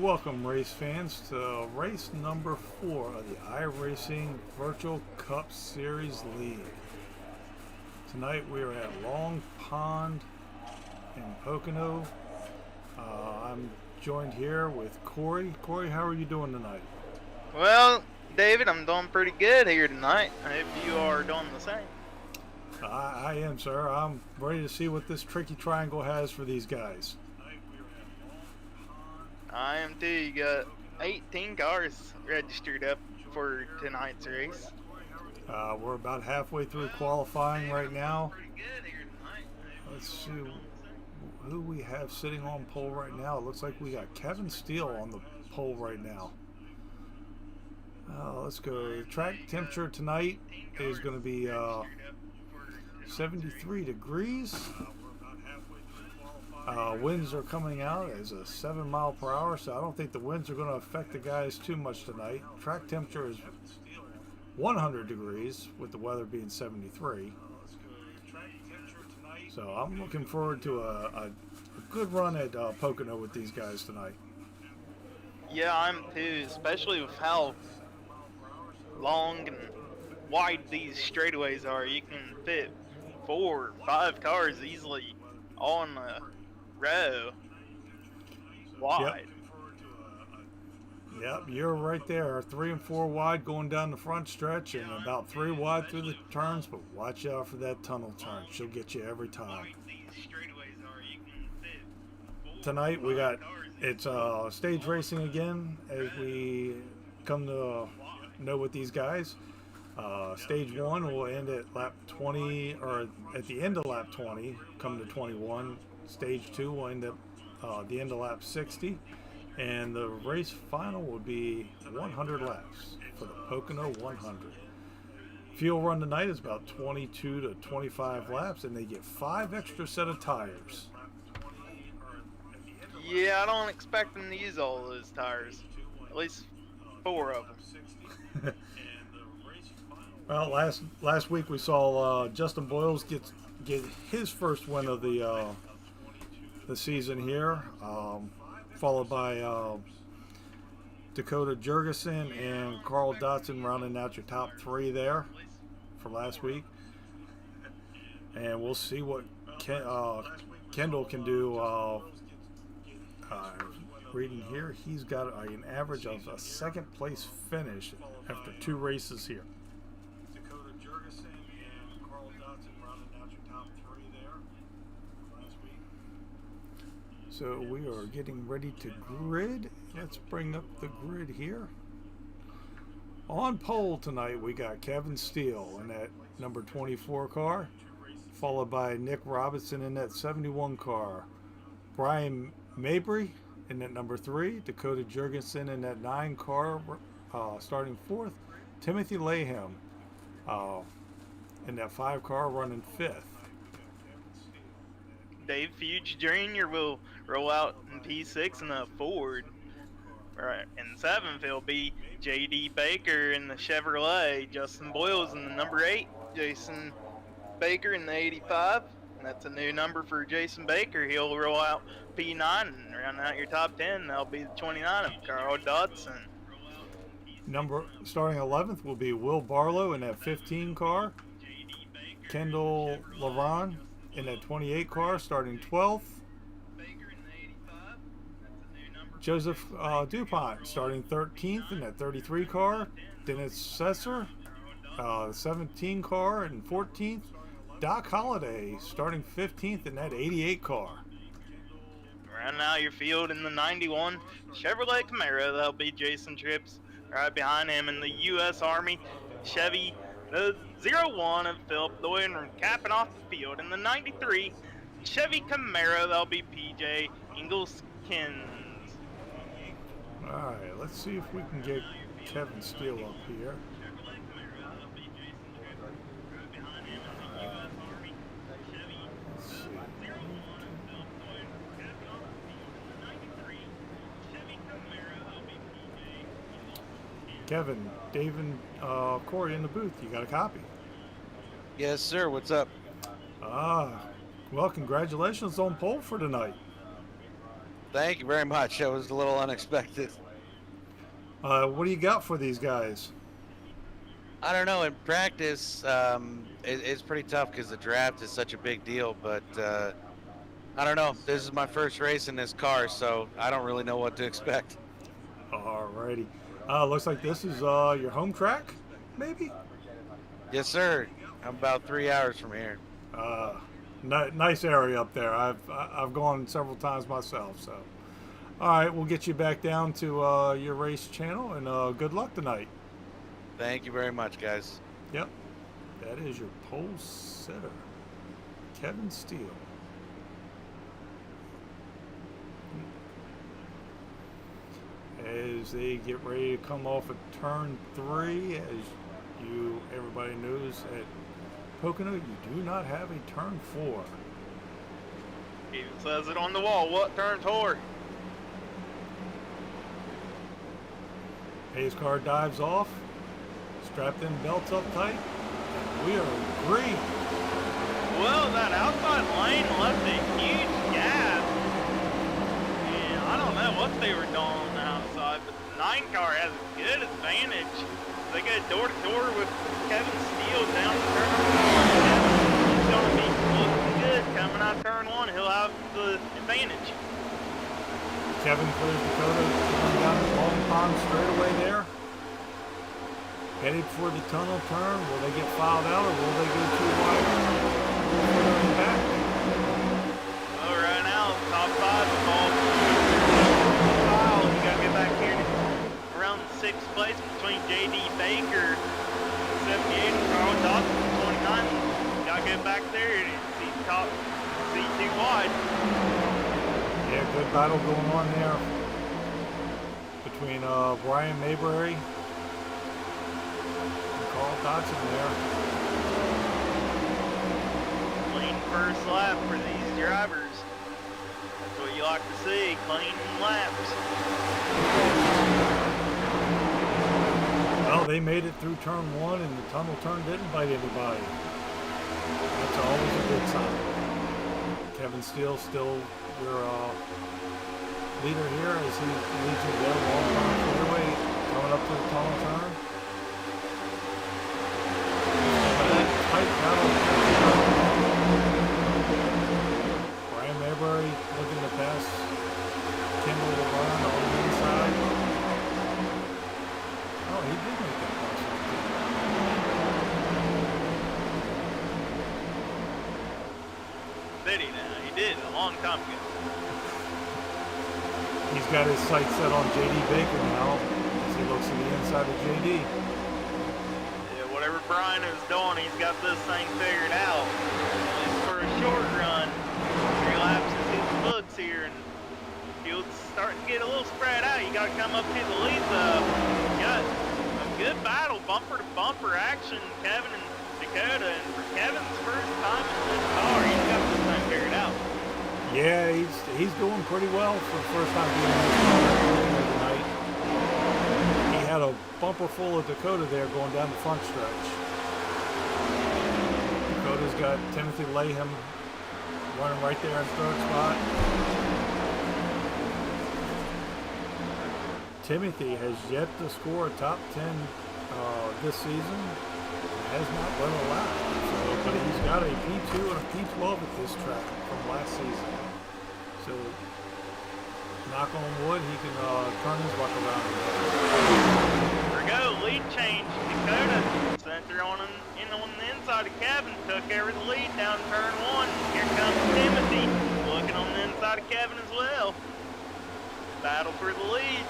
welcome race fans to race number 4 of the iRacing Virtual Cup Series League. Tonight we are at Long Pond in Pocono. I'm joined here with Corey. Corey, how are you doing tonight? Well, David, I'm doing pretty good here tonight. I hope you are doing the same. I am, sir. I'm ready to see what this tricky triangle has for these guys. I am too. You got 18 cars registered up for tonight's race. We're about halfway through qualifying right now. Let's see who we have sitting on pole right now. It looks like we got Kevin Steele on the pole right now. Let's go. Track temperature tonight is going to be 73 degrees. Winds are coming out as a 7 mile per hour, so I don't think the winds are going to affect the guys too much tonight. Track temperature is 100 degrees with the weather being 73. So I'm looking forward to a good run at Pocono with these guys tonight. Yeah, I'm too, especially with how long and wide these straightaways are. You can fit 4 or 5 cars easily on the row wide. Yep, you're right there. 3 and 4 wide going down the front stretch and about 3 wide through the turns, but watch out for that tunnel turn. She'll get you every time. Tonight it's stage racing again as we come to know with these guys. Stage 1 will end at lap 20, or at the end of lap 20, come to 21. Stage 2 will end at the end of lap 60. And the race final will be 100 laps for the Pocono 100. Fuel run tonight is about 22 to 25 laps, and they get 5 extra set of tires. Yeah, I don't expect them to use all those tires. At least 4 of them. Well, last week we saw Justin Boyles get his first win of the season here, followed by Dakota Jurgensen and Carl Dotson rounding out your top 3 there for last week. And we'll see what Kendall can do. Reading here, he's got an average of a 2nd place finish after 2 races here. Dakota Jurgensen and Carl Dotson rounding out your top 3 there last week. So we are getting ready to grid. Let's bring up the grid here. On pole tonight, we got Kevin Steele in that number 24 car, followed by Nick Robinson in that 71 car. Brian Mabry in that number 3, Dakota Jurgensen in that 9 car, starting 4th. Timothy Latham in that 5 car, running 5th. Dave Fuge Jr. will roll out in P6 in the Ford. Right, in 7th it'll be J.D. Baker in the Chevrolet, Justin Boyles in the number 8, Jason Baker in the 85. That's a new number for Jason Baker. He'll roll out P9 and round out your top 10. That'll be the 29 of Carl Dotson. Starting 11th will be Will Barlow in that 15 car. Kendall Levron in that 28 car, starting 12th. Joseph DuPont starting 13th in that 33 car. Dennis Sesser, 17 car and 14th. Doc Holliday starting 15th in that 88 car. Rounding out your field in the 91 Chevrolet Camaro, that'll be Jason Trips. Right behind him in the U.S. Army Chevy, the 01 of Philip Doyle, and capping off the field in the 93 Chevy Camaro, that'll be P.J. Ingalskins. All right, let's see if we can get Kevin Steele up here. Kevin, Dave, and Corey in the booth. You got a copy? Yes, sir. What's up? Well, congratulations on pole for tonight. Thank you very much. That was a little unexpected. What do you got for these guys? I don't know. In practice, it's pretty tough because the draft is such a big deal. But I don't know. This is my first race in this car, so I don't really know what to expect. Alrighty. Looks like this is your home track, maybe? Yes, sir. I'm about 3 hours from here. Nice area up there. I've gone several times myself. So, all right, we'll get you back down to your race channel, and good luck tonight. Thank you very much, guys. Yep, that is your pole sitter, Kevin Steele. As they get ready to come off of turn 3, as everybody knows at Pocono, you do not have a turn 4. Even says it on the wall. What turn 4? Pace car dives off, strap them belts up tight, and we are green. Well, that outside lane left a huge gap. And I don't know what they were doing on the outside, but the 9 car has a good advantage. They go door to door with Kevin Steele down to turn 1. He's going to be looking good coming out turn 1. He'll have the advantage. Kevin clears Dakota, going down the long pond straightaway there. Headed for the tunnel turn. Will they get filed out, or will they go too wide? Back. Well, right now, top 5 is all filed. You got to get back here to around 6th place between J.D. Baker, 78, and Carl Dawson, 29. You got to get back there and see too wide. Yeah, good battle going on there between Brian Mayberry and Carl Dodson there. Clean first lap for these drivers. That's what you like to see, clean laps. Well, they made it through turn 1, and the tunnel turn didn't bite anybody. That's always a good sign. Kevin Steele still your leader here as he leads you down long time fairway, coming up to the tunnel turn. Tight battle. Brian Mayberry looking to pass Kendall Levron on the inside. Oh, he did make that pass. Did he now? He did a long time ago. He's got his sights set on J.D. Baker now as he looks to the inside of J.D. Yeah, whatever Brian is doing, he's got this thing figured out. At least for a short run. 3 laps is his books here, and field's starting to get a little spread out. You got to come up to the lead, though. You got a good battle, bumper to bumper action, Kevin and Dakota, and for Kevin's first time in this car, he's got this thing figured out. Yeah, he's doing pretty well for the first time being in this car tonight. He had a bumper full of Dakota there going down the front stretch. Dakota's got Timothy Latham running right there in third spot. Timothy has yet to score a top 10 this season. Has not run a lap, but he's got a P2 and a P12 at this track from last season. So, knock on wood, he can turn his luck around. There we go, lead change. Dakota center on the inside of Kevin, took over the lead down turn 1. Here comes Timothy, looking on the inside of Kevin as well. Battle for the lead.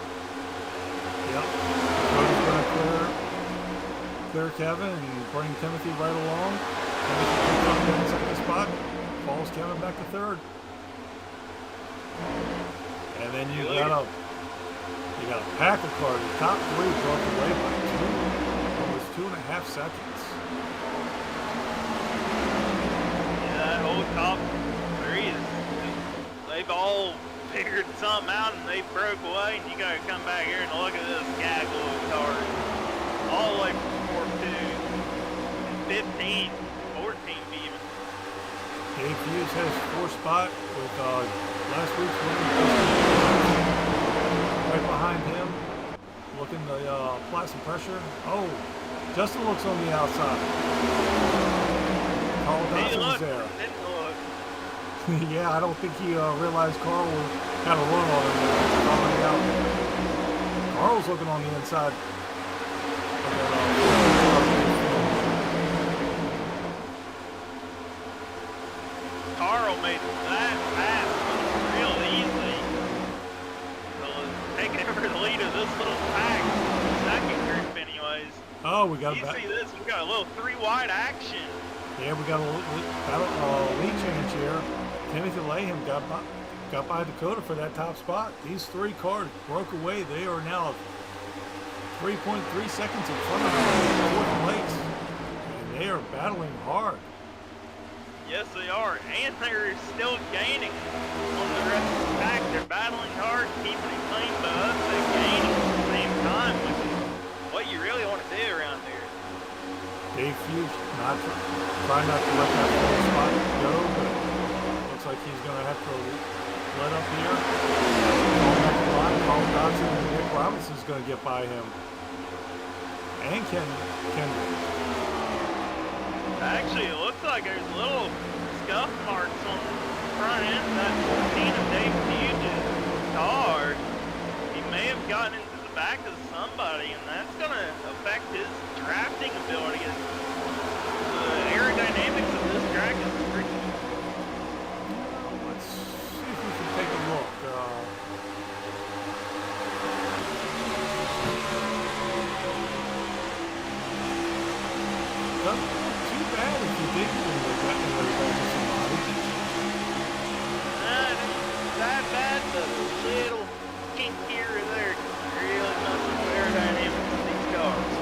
Yep. Dakota's going to clear Kevin and bring Timothy right along. Timothy picks up in second spot, falls Kevin back to third. And then you got a pack of cars. The top 3 broke away by almost 2.5 seconds. Yeah, that whole top 3 they've all figured something out and they broke away, and you gotta come back here and look at this gaggle of cars. All the way from 4-2, 15, 14 even. Dave Hughes has 4th spot with last week's winner right behind him. Looking to apply some pressure. Oh, Justin looks on the outside. Carl Dotson's there. Yeah, I don't think he realized Carl had a run on him there. Already out. Carl's looking on the inside. Carl made that pass real easy. So taking over the lead of this little pack, second group anyways. Oh, we got you see this? We got a little 3-wide action. Yeah, we got a lead change here. Timothy Latham got by Dakota for that top spot. These 3 cars broke away. They are now 3.3 seconds in front of them in 4th place. And they are battling hard. Yes, they are. And they're still gaining on the rest of the pack. They're battling hard, keeping it clean, but us, they're gaining at the same time, which is what you really want to do around here. Dave Hughes trying not to let that 4th spot go, but looks like he's going to have to let up here. Paul Dodson and Nick Robinson's going to get by him. And Kendall. Actually, it looks like there's little scuff marks on the front end of that 14 of Dave Hughes' car. He may have gotten into the back of somebody, and that's going to affect his drafting ability. The aerodynamics of this track is freaky. Let's see if we can take a look. Not too bad if you did when they got to somebody. Not that bad, but a little kink here or there. Really nothing with aerodynamics of these cars.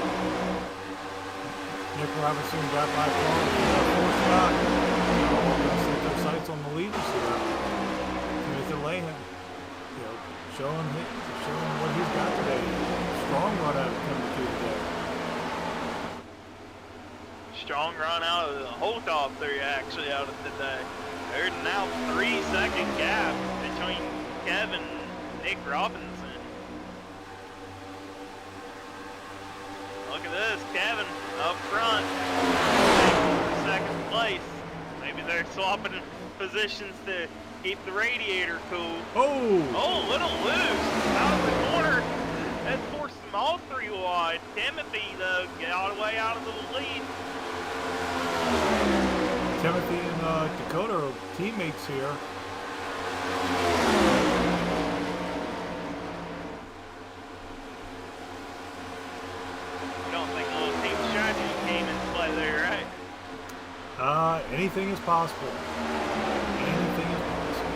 Nick Robinson got by Paul in the 4th spot. Let's set their sights on the leaders here. Timothy Latham, showing what he's got today. Strong run out of Timothy today. Strong run out of the whole top 3 actually out of today. There's now 3-second gap between Kevin and Nick Robinson. Look at this, Kevin up front, second place. Maybe they're swapping positions to keep the radiator cool. Oh, little loose out of the corner. That forced them all 3 wide. Timothy though got all the way out of the lead. Timothy and Dakota are teammates here. You don't think a little team strategy came into play there, right? Anything is possible. Anything is possible.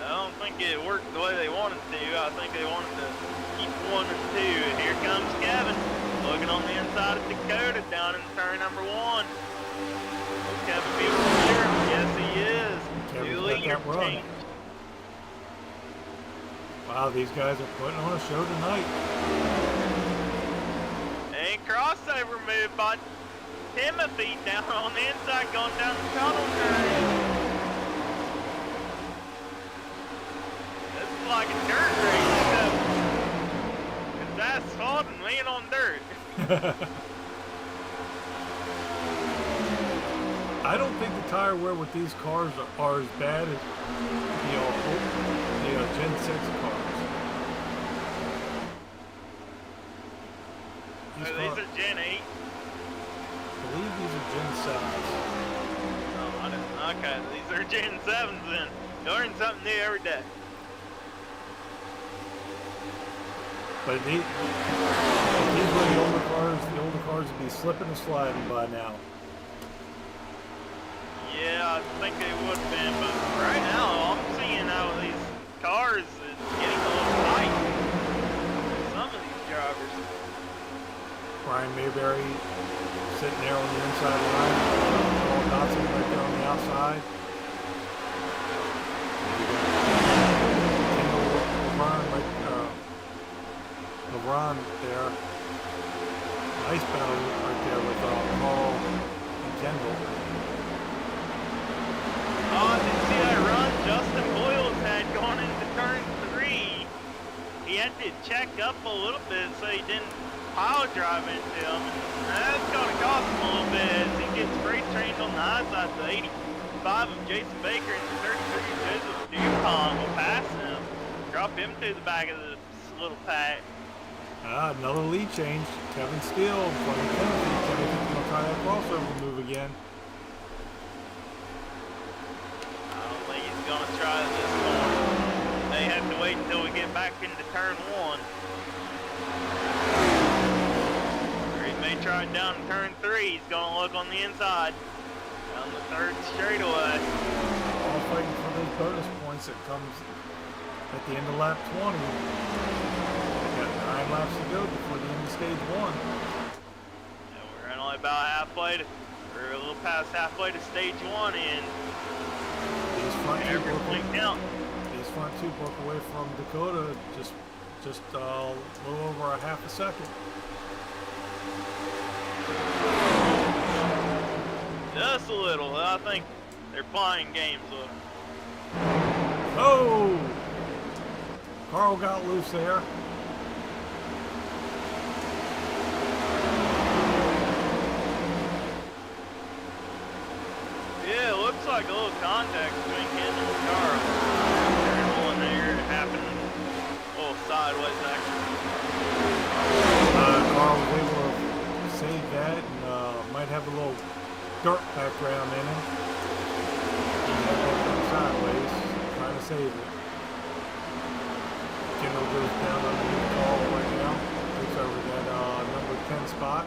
I don't think it worked the way they wanted to. I think they wanted to keep 1 and 2. And here comes Kevin, looking on the inside of Dakota down in turn number 1. Will Kevin be able to clear him? Yes, he is. New leader change. Wow, these guys are putting on a show tonight. And crossover move by Timothy down on the inside, going down the tunnel turn. Like a dirt race, except it's asphalt and laying on dirt. I don't think the tire wear with these cars are as bad as the Gen 6 cars. These are Gen 8? I believe these are Gen 7s. Oh, I didn't. Okay, these are Gen 7s then. You learn something new every day. But these were the older cars would be slipping and sliding by now. Yeah, I think they would have been, but right now I'm seeing how these cars is getting a little tight. Some of these drivers. Brian Mayberry sitting there on the inside line. Paul Dodson right there on the outside. Kendall Levron on there. Nice battle right there with Carl and Kendall. Oh, did you see that run Justin Boyles had going into turn 3? He had to check up a little bit so he didn't pile drive into him. And that's going to cost him a little bit as he gets freight trained on the high side to 85 of Jason Baker, and 33 Joseph DuPont will pass him. Drop him to the back of the little pack. Another lead change. Kevin Steele from Timothy. Timothy's going to try that crossover move again. I don't think he's going to try this one. They have to wait until we get back into turn 1. Or he may try it down in turn 3. He's going to look on the inside. Down the 3rd straightaway. All fighting for those bonus points that comes at the end of lap 20. Got 9 laps to go before the end of stage 1. Yeah, we're only about halfway to, we're a little past halfway to stage 1, and These front two every point count. broke away from Dakota just a little over a half a second. Just a little. I think they're playing games with him. Oh! Carl got loose there. Yeah, it looks like a little contact between Kendall and Carl. Turn 1 there, it happened a little sideways actually. Carl was able to save that and might have a little dirt background in him. He had that thing sideways, trying to save it. Kendall goes down underneath Carl right now. Takes over that number 10 spot.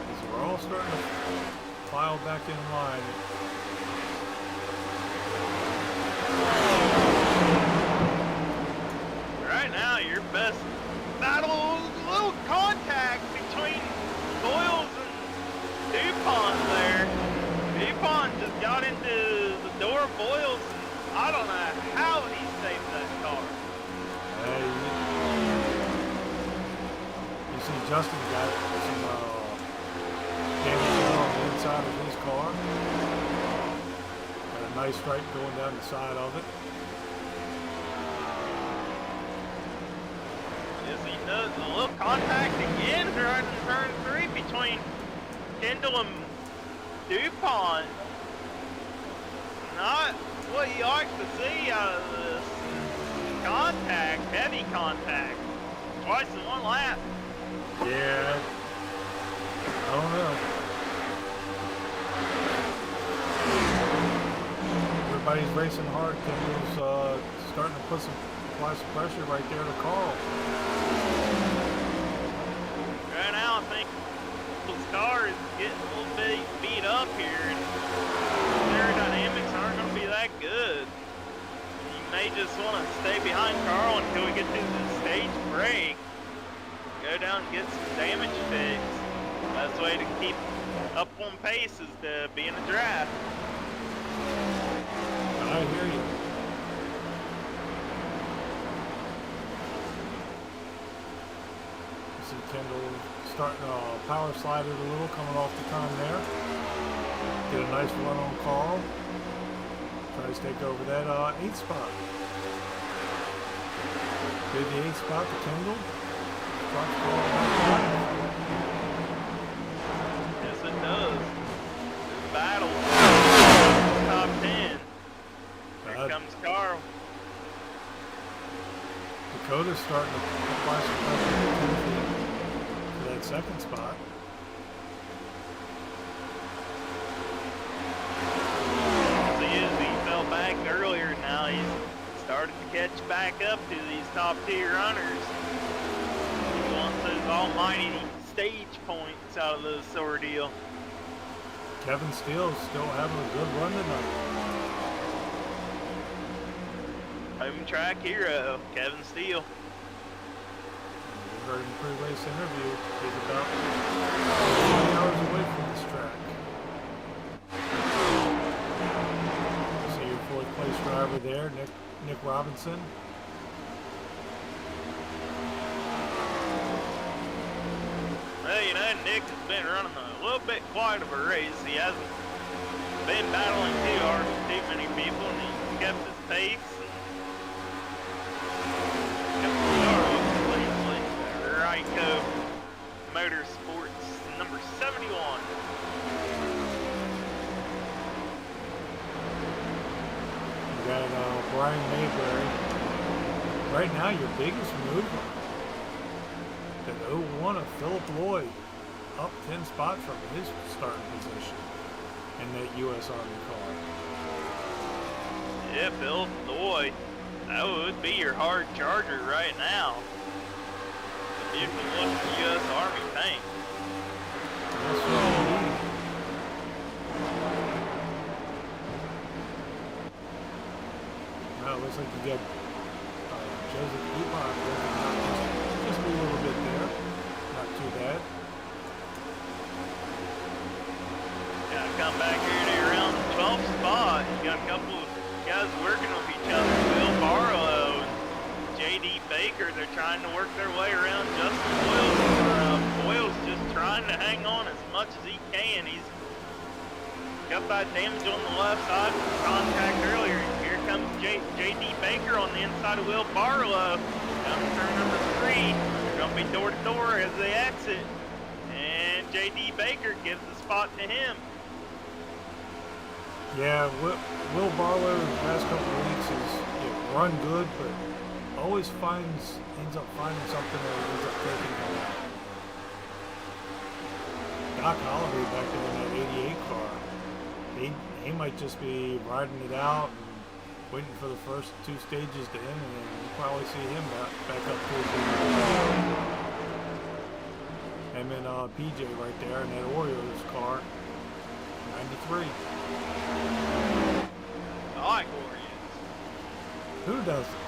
As we're all starting to file back in line. Right now, your best battle is a little contact between Boyles and DuPont there. DuPont just got into the door of Boyles. I don't know how he saved that car. You see Justin got some damage on the inside of his car. Got a nice stripe going down the side of it. Yes, he does. A little contact again right in turn 3 between Kendall and DuPont. Not what you like to see out of this contact, heavy contact. Twice in 1 lap. Yeah. I don't know. Everybody's racing hard. Kendall's starting to apply some pressure right there to Carl. Right now, I think his car is getting a little bit beat up here, and aerodynamics aren't going to be that good. He may just want to stay behind Carl until we get to the stage break. Go down and get some damage fixed. Best way to keep up on pace is to be in a draft. I hear you. You see Kendall starting to power slide it a little, coming off the turn there. Get a nice run on Carl. Tries to take over that 8th spot. Give the 8th spot to Kendall. Drops Carl back. Yes, it does. This battle. Top 10. Here comes Carl. Dakota's starting to apply some pressure to Timothy for that 2nd spot. He fell back earlier. Now he's started to catch back up to these top tier runners. He wants those almighty stage points out of this ordeal. Kevin Steele's still having a good run tonight. Home track hero, Kevin Steele. We heard him pre-race interview. He's about 20 hours away from this track. Nick Robinson. Well, you know, Nick has been running a little bit quiet of a race. He hasn't been battling too hard with too many people, and he's kept his pace. And kept the car lately. Ryco Motorsports, number 71. You got Brian Mayberry. Right now, your biggest mover. That 01 of Philip Lloyd, up 10 spots from his starting position in that U.S. Army car. Yeah, Philip Lloyd, that would be your hard charger right now. If you can look at the U.S. Army tank. That's what we need. Well, it looks like you got Joseph Dupont just a little bit there. Not too bad. Gotta come back here to around the 12th spot. You got a couple of guys working with each other. Will Barlow and J.D. Baker, they're trying to work their way around Justin Boyles. Boyles just trying to hang on as much as he can. He's got that damage on the left side from contact earlier. Here comes J.D. Baker on the inside of Will Barlow. Down to turn number 3. They're going to be door to door as they exit. And J.D. Baker gives the spot to him. Yeah, Will Barlow the past couple of weeks has run good, but always ends up finding something that ends up taking him out. Doc Holloway back there in that 88 car, he might just be riding it out and waiting for the first 2 stages to end, and then we'll probably see him back up towards the end. Him and PJ right there in that Orioles car, 93. I like Orioles. Who doesn't?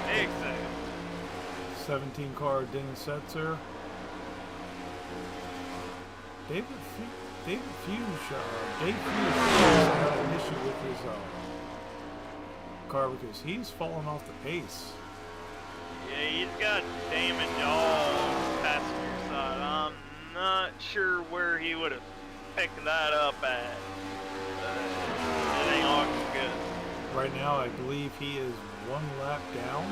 Exactly. 17 car Dennis Setzer. Dave Fuchs had an issue with his car because he's fallen off the pace. Yeah, he's got damage all on the passenger side. I'm not sure where he would have picked that up at. It ain't looking good. Right now, I believe he is 1 lap down.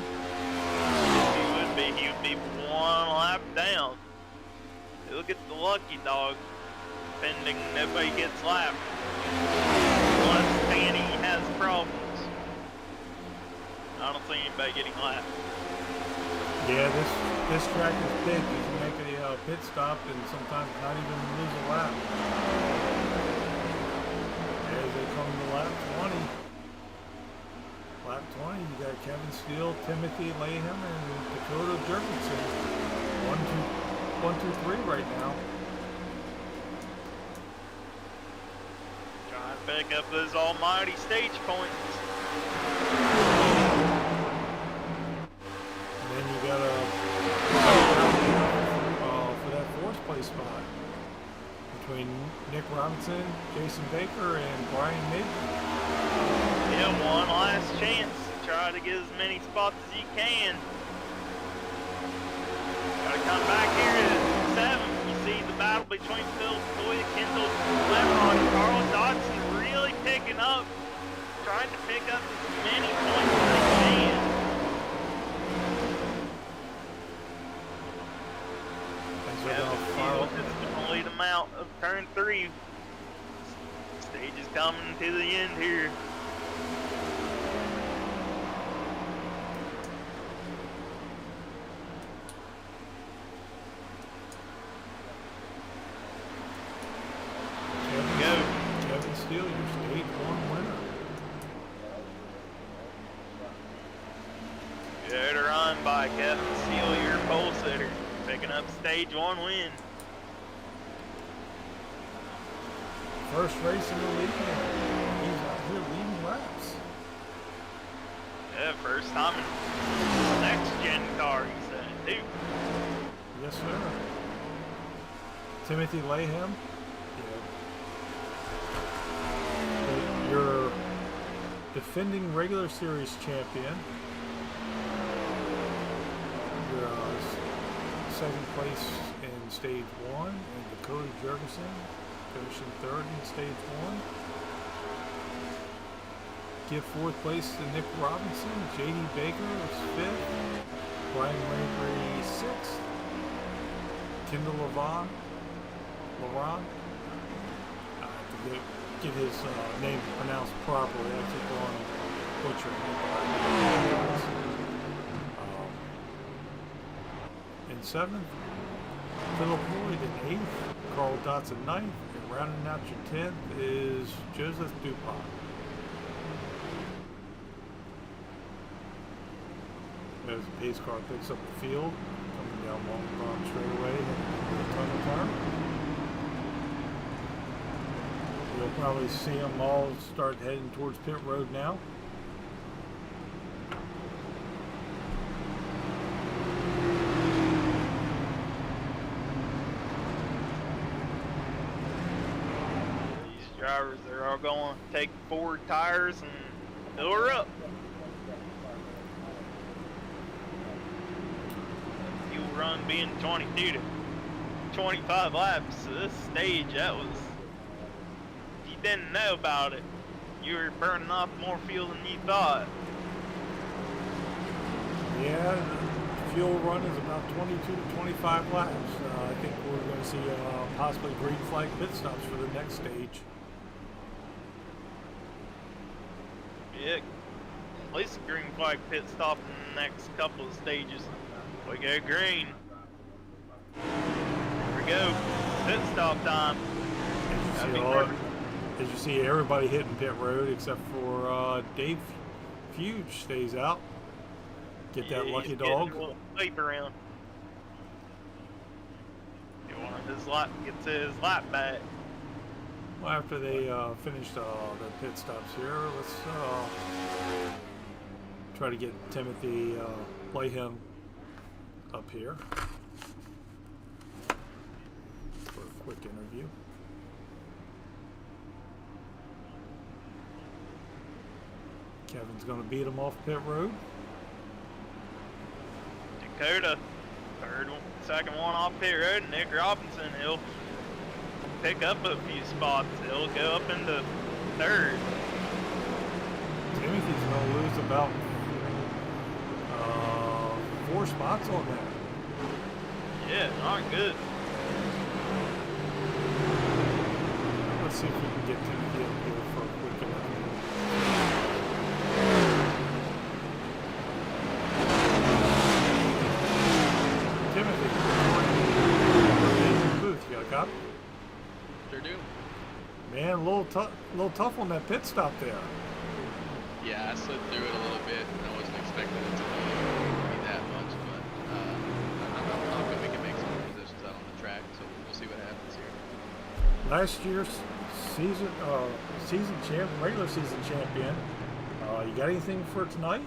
He would be 1 lap down. He'll get the lucky dog, pending nobody gets lapped. Unless Danny has problems. I don't see anybody getting lapped. Yeah, this track is big. You can make a pit stop and sometimes not even lose a lap. As they come to lap 20. Lap 20, you got Kevin Steele, Timothy Latham, and Dakota Jurgensen. 1, 2, 3 right now. Trying to pick up those almighty stage points. And then you got for that 4th place spot between Nick Robinson, Jason Baker, and Brian Mayberry. Yeah, one last chance to try to get as many spots as you can. Gotta come back here to 7th. You see the battle between Phil Floyd, Kendall Levron, and Carl Dodson really picking up, trying to pick up as many points as they can. Just gonna lead them out of turn 3. Stage is coming to the end here. Kevin Steele, your stage 1 winner. Good run by Kevin Steele, your pole sitter, picking up stage 1 win. First race in the league. He's out here leading laps. Yeah, first time in next gen car, he said, too. Yes, sir. Timothy Latham. defending regular series champion. Second place in stage 1, and Dakota Jurgensen finishing third in stage 1. Give fourth place to Nick Robinson. J.D. Baker is fifth. Brian Mabry sixth. Kendall Levron. I have to get his name pronounced properly. I keep on butchering it. In seventh, Philip Lloyd in eighth. Carl Dotson ninth. And rounding out your 10th is Joseph DuPont. As the pace car picks up the field, coming down Long Pond straightaway, and tunnel turn. You'll probably see them all start heading towards pit road now. These drivers, they're all going to take forward tires and fill her up. Fuel run being 22 to 25 laps. So this stage, that was, if you didn't know about it, you were burning off more fuel than you thought. Yeah, the fuel run is about 22 to 25 laps. I think we're going to see possibly green flag pit stops for the next stage. Yeah, at least a green flag pit stop in the next couple of stages. We go green. Here we go. Pit stop time. As you see, everybody hitting pit road except for Dave Fuge stays out. Get that lucky dog. Sweep around. Gets his lap back. Well, after they finish their pit stops here, let's try to get Timothy Latham up here for a quick interview. Kevin's going to beat him off pit road. Dakota, second one off pit road. Nick Robinson, he'll pick up a few spots. He'll go up into third. Timothy's going to lose about 4 spots on that. Yeah, not good. Let's see if we can get Timothy up here for a quick interview. Timothy, booth, you got a copy? Sure do. Man, a little tough on that pit stop there. Yeah, I slid through it a little bit. I wasn't expecting it to be that much, but I'm hoping we can make some positions out on the track, so we'll see what happens here. Last year's regular season champion. You got anything for tonight?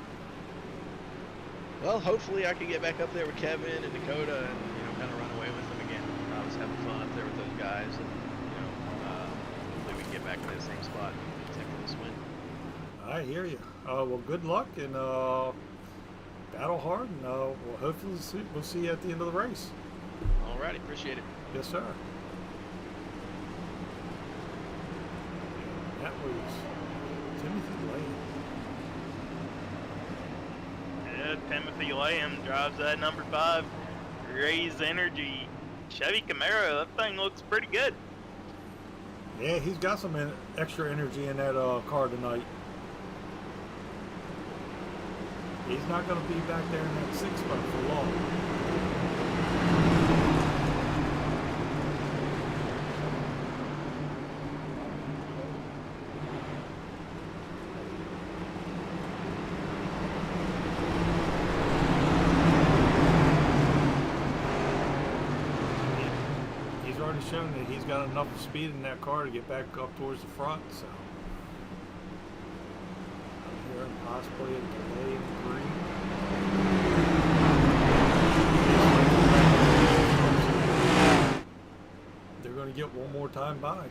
Well, hopefully I can get back up there with Kevin and Dakota and, kind of run away with them again. I was having fun up there with those guys, and, hopefully we can get back to that same spot and take this win. I hear you. Well, good luck and battle hard, and hopefully we'll see you at the end of the race. Alrighty, appreciate it. Yes, sir. That was Timothy Latham. Yeah, Timothy Latham drives that number 5 Raise Energy Chevy Camaro. That thing looks pretty good. Yeah, he's got some extra energy in that car tonight. He's not going to be back there in that 6 spot for long. He's already shown that he's got enough speed in that car to get back up towards the front, so. Here, possibly a delay in the green. They're going to get one more time by.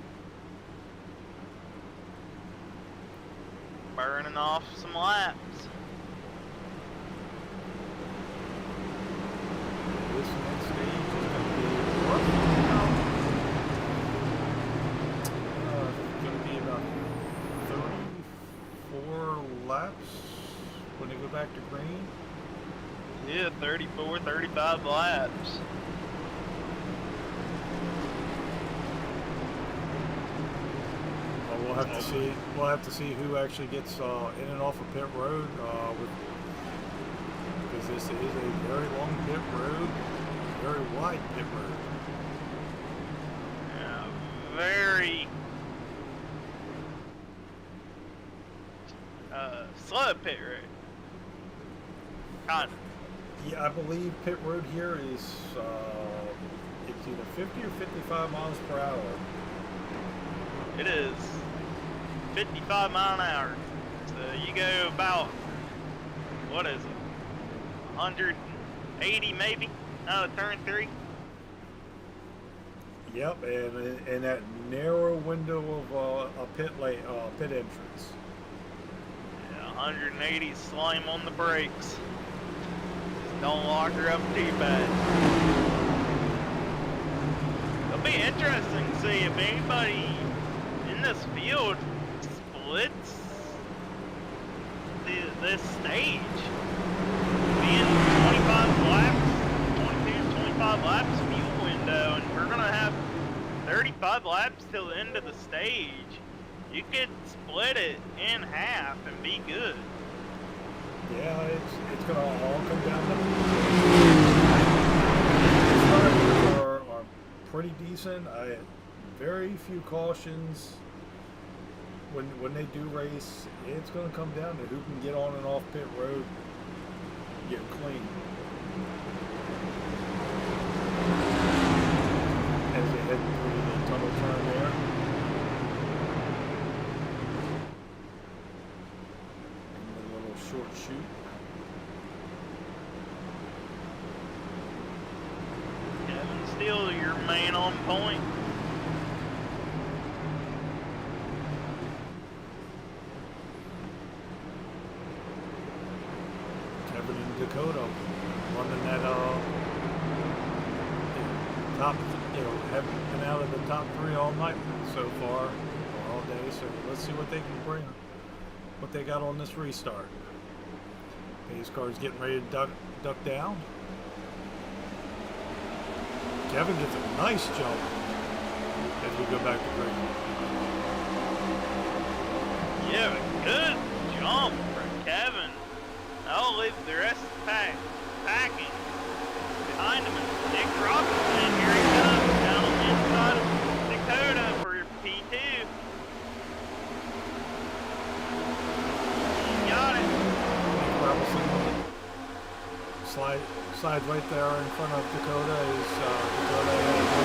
burning off some laps. This next stage is going to be roughly about 34 laps when they go back to green. Yeah, 34, 35 laps. We'll have to see. We'll have to see who actually gets in and off of pit road, because this is a very long pit road, very wide pit road. Yeah, very slow pit road. Kind of. Yeah, I believe pit road here is it's either 50 or 55 miles per hour. It is 55 mile an hour. So you go about, what is it, 180 maybe out of turn 3. Yep, and in that narrow window of a pit entrance. Yeah, 180, slam on the brakes. Don't lock her up too bad. It'll be interesting to see if anybody in this field splits this stage. Being 25 laps, 22, 25 laps fuel window, and we're gonna have 35 laps till the end of the stage. You could split it in half and be good. Yeah, it's gonna all come down to are pretty decent. Very few cautions when they do race. It's gonna come down to who can get on and off pit road, get clean. As they head through the tunnel turn there. Short shoot. Kevin Steele, your man on point. Kevin and Dakota running that top, have been out of the top 3 all night so far, or all day. So let's see what they can bring, what they got on this restart. Pace car's getting ready to duck down. Kevin gets a nice jump as we go back to green. Yeah, good jump from Kevin. I'll leave the rest of the pack packing behind him. And Nick Robinson, here he comes down on the inside of Dakota for P2. He got it. Robinson slides right there in front of Dakota. Dakota has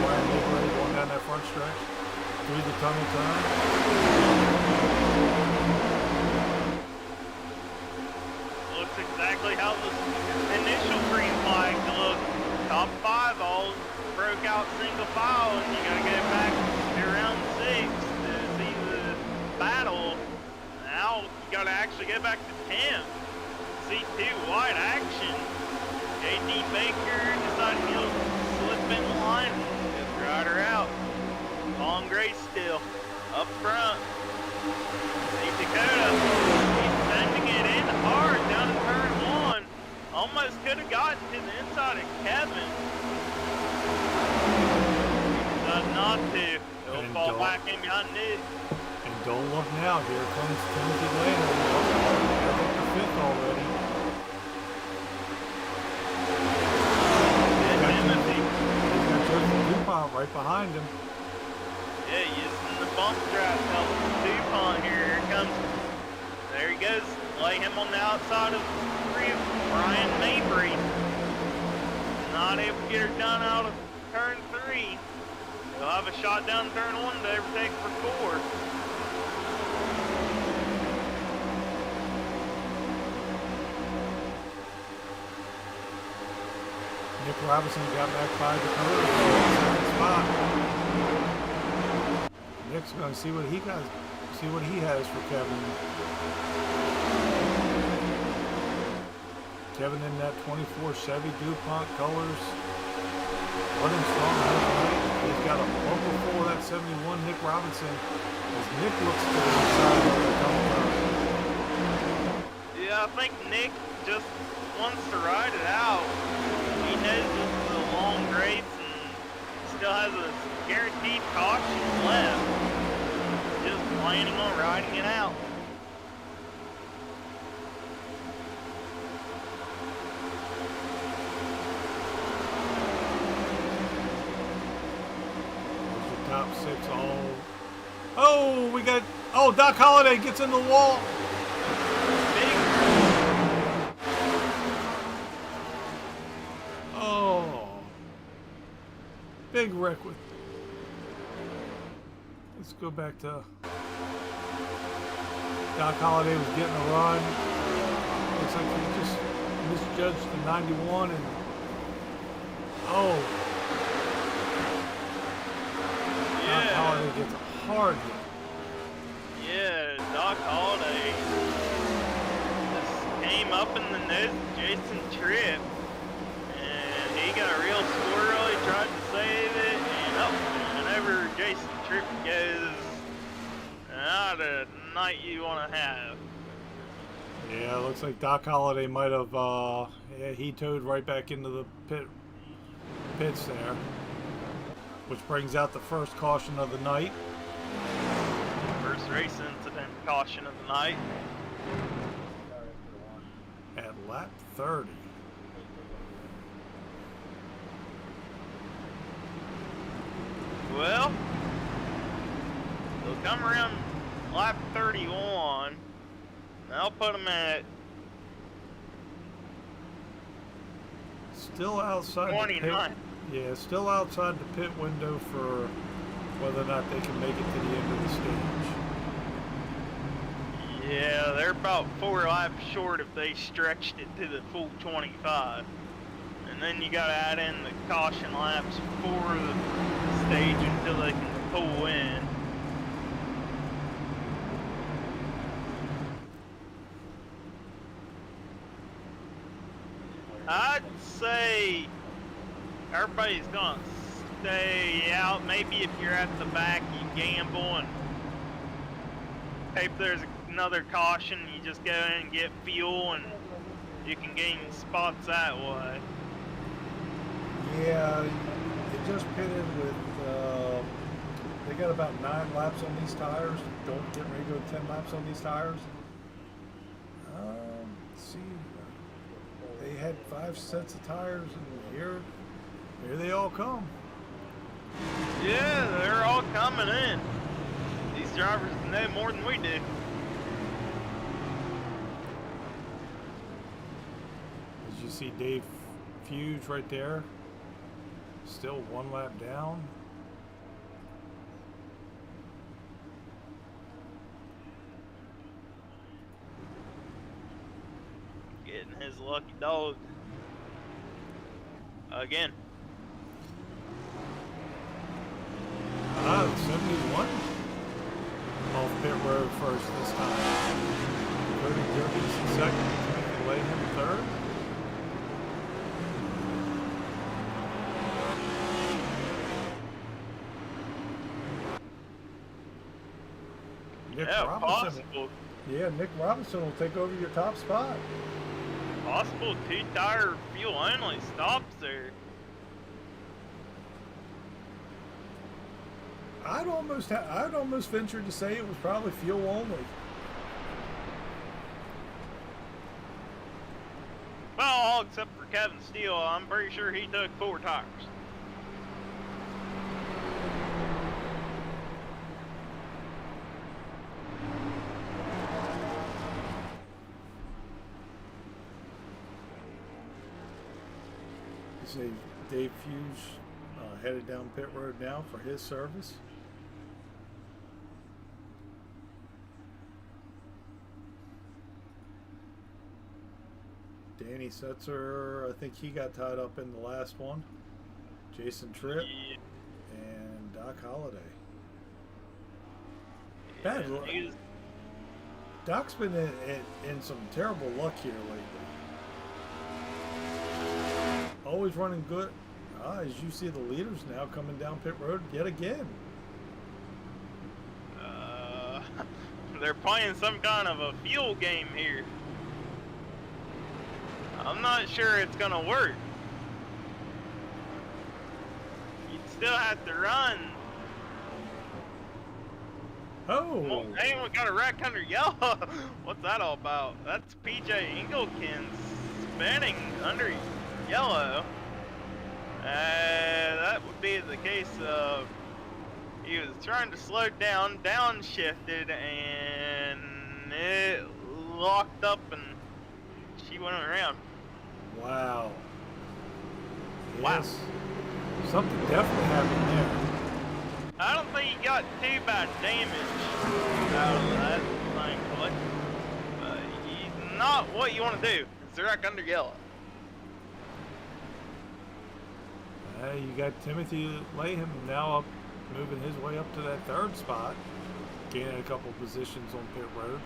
Brian Mayberry going down that front stretch through the tunnel turn. Looks exactly how the initial green flag looked. Top 5 all broke out single file, and you gotta go back to round 6 to see the battle. Now you gotta actually go back to 10. See 2 wide action. JD Baker decided he'll slip in line. Just ride her out. Long Gray still up front. See Dakota. He's sending it in hard down to turn 1. Almost could have gotten to the inside of Kevin. Decided not to. He'll fall back in behind Nick. And don't look now. Here comes Timothy Latham. Up to 5th already. Right behind him. Yeah, using the bump trap help DuPont here. Here it comes. There he goes. Lay him on the outside of 3 of Brian Mabry. Not able to get her done out of turn 3. He'll have a shot down turn 1 to overtake for 4. Nick Robinson got back by Dakota for the 2nd spot. Nick's going to see what he see what he has for Kevin. Kevin in that 24 Chevy DuPont colors. Running strong. He's got a bumper full of that 71 Nick Robinson. As Nick looks to the inside of the dump. Yeah, I think Nick just wants to ride it out. He knows this is a long race and still has a guaranteed caution left. Just planning on riding it out. Top six all. Oh, we got. Oh, Doc Holliday gets in the wall. Oh, big wreck with. Let's go back to. Doc Holliday was getting a run. Looks like he just misjudged the 91 and. Oh. Doc Holliday gets a hard hit. Yeah, Doc Holliday just came up in the nose of Jason Tripp, and he got a real squirrel. He tried to save it, and whenever Jason Tripp goes, not a night you want to have. Yeah, it looks like Doc Holliday might have, yeah, he towed right back into the pits there. Which brings out the first caution of the night. First race incident caution of the night. At lap 30. Well, they'll come around lap 31. I'll put them at still outside 29. the pit. Yeah, still outside the pit window for whether or not they can make it to the end of the stage. Yeah, they're about 4 laps short if they stretched it to the full 25. And then you gotta add in the caution laps for the stage until they can pull in. I'd say everybody's gonna stay out. Maybe if you're at the back, you gamble, and if there's another caution, you just go in and get fuel, and you can gain spots that way. Yeah, they just pitted with, they got about 9 laps on these tires. Don't get ready to go 10 laps on these tires. Let's see. They had 5 sets of tires, and here they all come. Yeah, they're all coming in. These drivers know more than we do. As you see Dave Fuge right there, still 1 lap down. Getting his lucky dog. Again. 71 off pit road first this time. Cody Jurgensen second, Timothy Latham third. Nick Robinson. Possible. Yeah, Nick Robinson will take over your top spot. Possible 2-tire fuel only stops there. I'd almost venture to say it was probably fuel only. Well, all except for Kevin Steele, I'm pretty sure he took 4 tires. You see Dave Fuge headed down pit road now for his service. Danny Setzer, I think he got tied up in the last one. Jason Tripp Yeah. and Doc Holliday. Bad luck. He was- Doc's been in some terrible luck here lately. Always running good. As you see the leaders now coming down pit road yet again. they're playing some kind of a fuel game here. I'm not sure it's gonna work. You'd still have to run. Oh! Hey, we got a wreck under yellow. What's that all about? That's PJ Engelkin spinning under yellow. That would be the case of he was trying to slow down, downshifted, and it locked up and she went around. Wow. Wow. Yes. Something definitely happened there. I don't think he got too bad damage out of that thing, but he's not what you want to do. It's direct under yellow. You got Timothy Latham now up, moving his way up to that third spot, gaining a couple positions on pit road.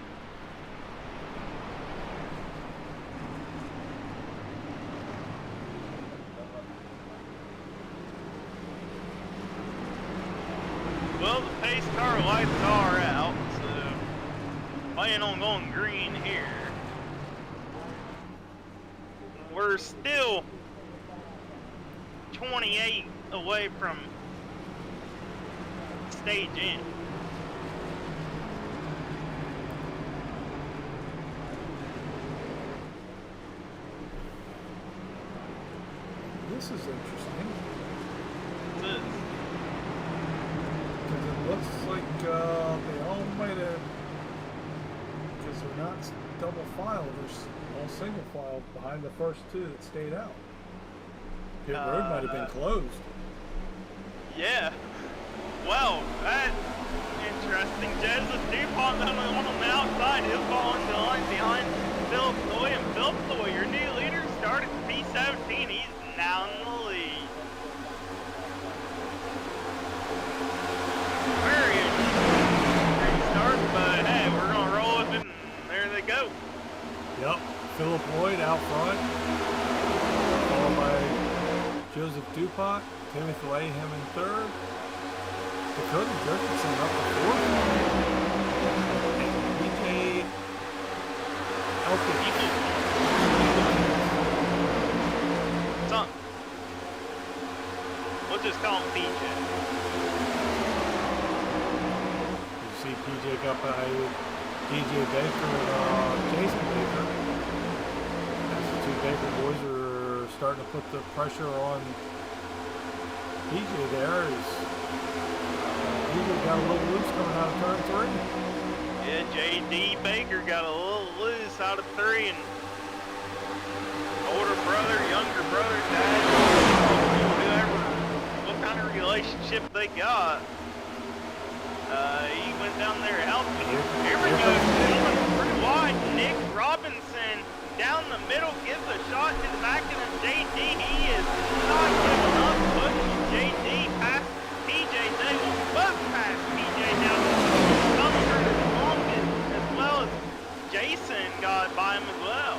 Well, the pace car lights are out, so planning on going green here. We're still 28 away from stage in. This is interesting. This is- Because it looks like they all might have, because they're not double file, they're all single file behind the first two that stayed out. Pit road might have been closed. Yeah. Well, that's interesting. Joseph DuPont, the only one on the outside, is falling behind Philip Toy. And Philip Toy, your new leader, started P17. He's now in the lead. Very interesting start, but hey, we're going to roll with it, and there they go. Yep, Philip Lloyd out front, followed by Joseph DuPont, Timothy Latham in third, Dakota Jurgensen up to fourth, and PJ Elkin. Son. We'll just call him PJ. You see PJ got by DJ Baker and Jason Baker. As the two Baker boys are starting to put the pressure on PJ there. PJ got a little loose coming out of turn three. Yeah, JD Baker got a little loose out of three, and older brother, younger brother, dad, whoever, what kind of relationship they got. He went down there helping. Here we go, gentlemen, pretty wide. Nick Robinson down the middle gives a shot to the back of the JD. He is not giving up. Push JD past PJ. They will both pass PJ down the middle. Comfort longest, as well as Jason got by him as well.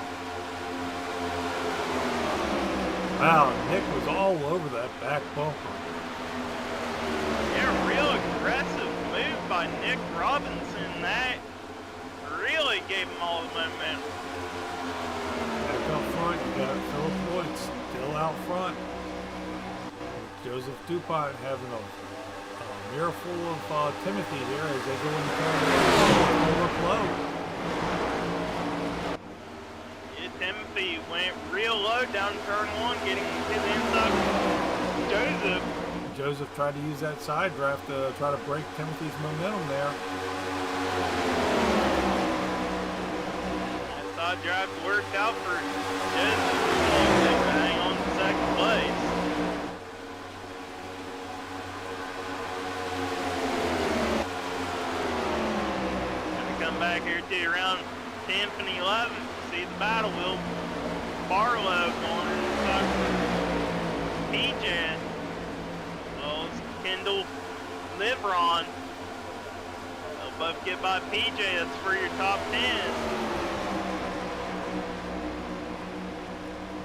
Wow, Nick was all over that back bumper. Yeah, real aggressive move by Nick Robinson. That really gave him all the momentum. Back up front, you got Philip Lloyd still out front. Joseph DuPont having a mirrorful of Timothy here as they go into turn one. Look low. Yeah, Timothy went real low down turn one, getting his inside. Joseph. Joseph tried to use that side draft to try to break Timothy's momentum there. That side drive worked out for Joseph. To hang on to second place. Gonna come back here to around Timothy Latham. See the battle wheel. Barlow going inside. PJ. Well, it's Kendall Levron. both get by PJ. That's for your top 10.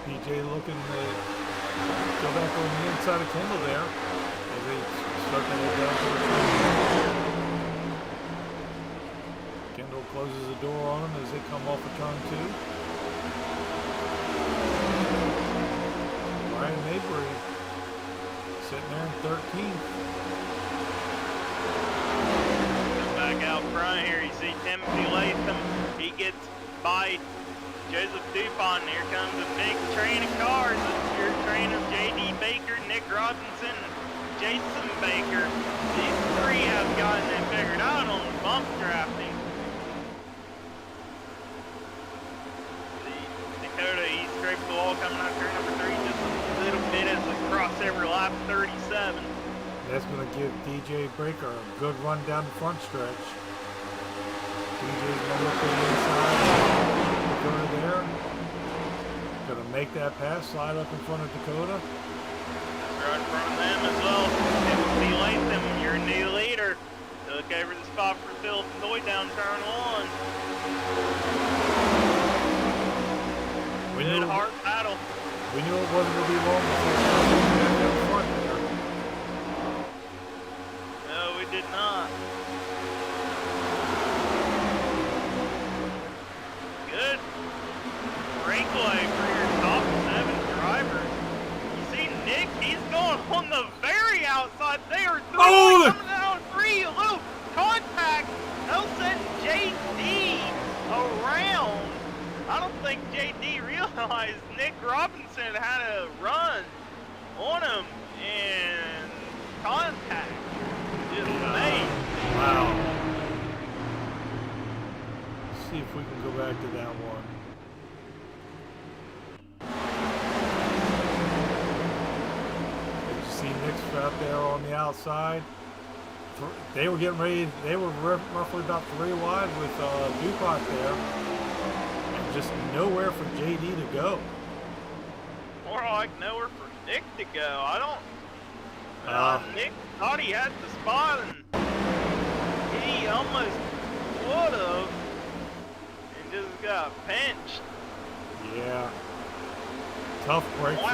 PJ looking to go back on the inside of Kendall there as they start to head down to the track. Kendall closes the door on them as they come off of turn 2. Ryan Mabry sitting there in 13th. Back out front here, you see Timothy Latham. He gets by Joseph DuPont. Here comes a big train of cars. It's your train of J.D. Baker, Nick Robinson, Jason Baker. These three have gotten it figured out on the bump drafting. The Dakota, he scraped the wall coming out turn number 3 just a little bit as we cross over lap 37. That's going to give DJ Baker a good run down the front stretch. DJ's going to look to the inside. Dakota there. Going to make that pass, slide up in front of Dakota. Right in front of them as well. Timothy Latham, your new leader. Took over the spot for Phil Floyd down turn 1. Good hard battle. We knew it wasn't going to be long before we got down front there. No, we did not. Good breakaway for your top 7 drivers. You see Nick, he's going on the very outside. They are coming down 3. Look, contact. They'll send JD around. I don't think JD realized Nick Robinson had a run on him and contact just made. Wow. Let's see if we can go back to that one. Did you see Nick's out there on the outside? They were getting ready. They were roughly about 3 wide with DuPont there. And just nowhere for JD to go. More like nowhere for Nick to go. I don't... Nick thought he had the spot and he almost would have and just got pinched. Yeah. Tough break for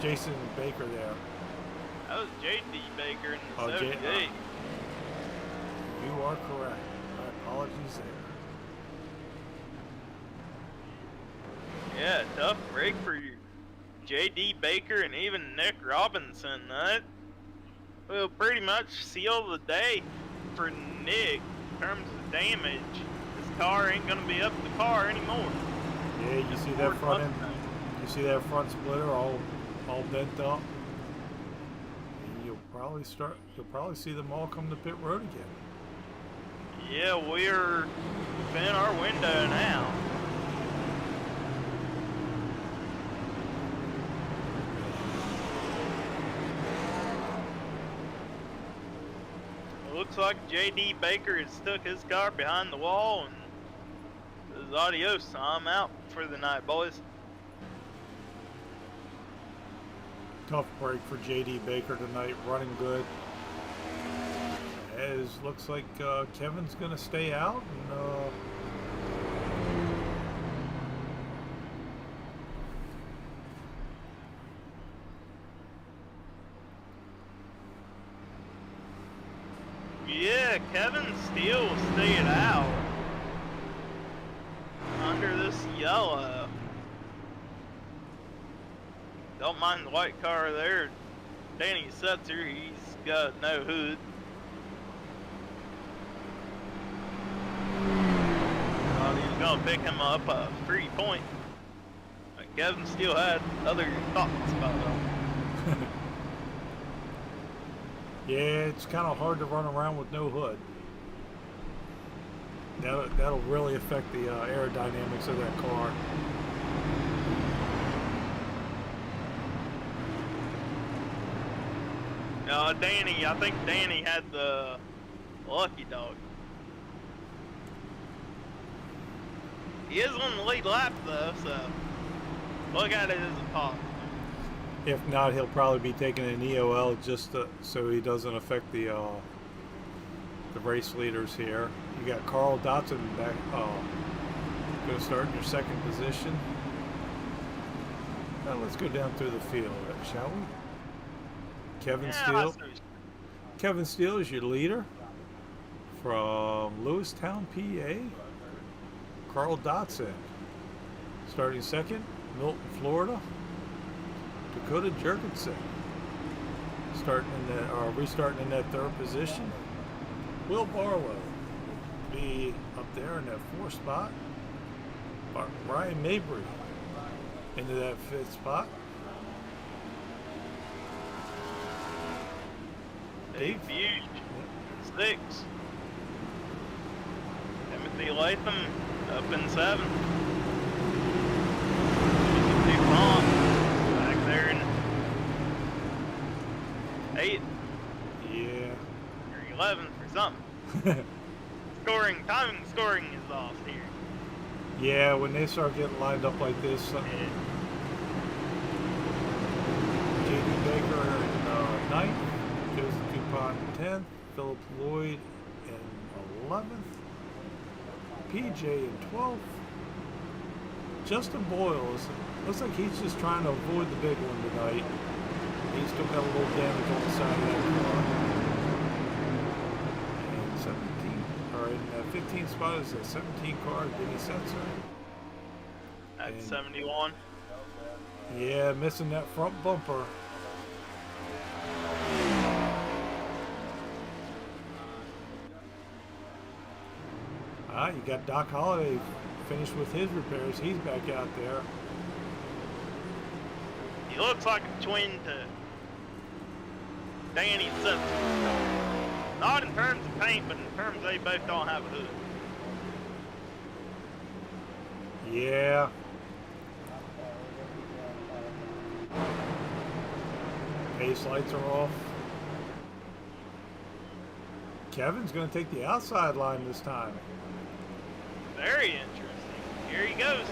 Jason Baker there. That was JD Baker in the 78. You are correct. My apologies there. Yeah, tough break for you. J.D. Baker and even Nick Robinson. That will pretty much seal the day for Nick in terms of damage. His car ain't gonna be up to par anymore. Yeah, you see that front end. You see that front splitter all bent up. And you'll probably see them all come to pit road again. Yeah, we're in our window now. Looks like J.D. Baker has stuck his car behind the wall and says adios, I'm out for the night, boys. Tough break for J.D. Baker tonight, running good. As looks like Kevin's going to stay out. And, yeah, Kevin Steele stayed out under this yellow. Don't mind the white car there. Danny Setzer, he's got no hood. He's gonna pick him up a 3 point. But Kevin Steele had other thoughts about him. yeah, it's kind of hard to run around with no hood. That'll really affect the aerodynamics of that car. Danny, I think Danny had the lucky dog. He is on the lead lap though, so look at it as a positive. If not, he'll probably be taking an EOL just so he doesn't affect the race leaders here. You got Carl Dotson back. Going to start in your second position. Now let's go down through the field, shall we? Kevin Steele is your leader from Lewistown, PA. Carl Dotson starting second. Milton, Florida. Dakota Jurgensen restarting in that third position. Will Barlow be up there in that fourth spot. Brian Mabry into that fifth spot. Dave Hughes, 6. Timothy Latham up in 7. DuPont back there in 8. Yeah. Or 11 or something. Timing scoring is off here. Yeah, when they start getting lined up like this, J.D. Baker in 9th, Joseph DuPont in 10th, Philip Lloyd in 11th, PJ in 12th, Justin Boyles, looks like he's just trying to avoid the big one tonight. He's still got a little damage on the side of that car. In 15th spot is a 17 car, Denny Setzer. At 71. Yeah, missing that front bumper. You got Doc Holliday finished with his repairs. He's back out there. He looks like a twin to Danny Setzer. Not in terms of paint, but in terms they both don't have a hood. Yeah. Pace lights are off. Kevin's going to take the outside line this time. Very interesting. Here he goes.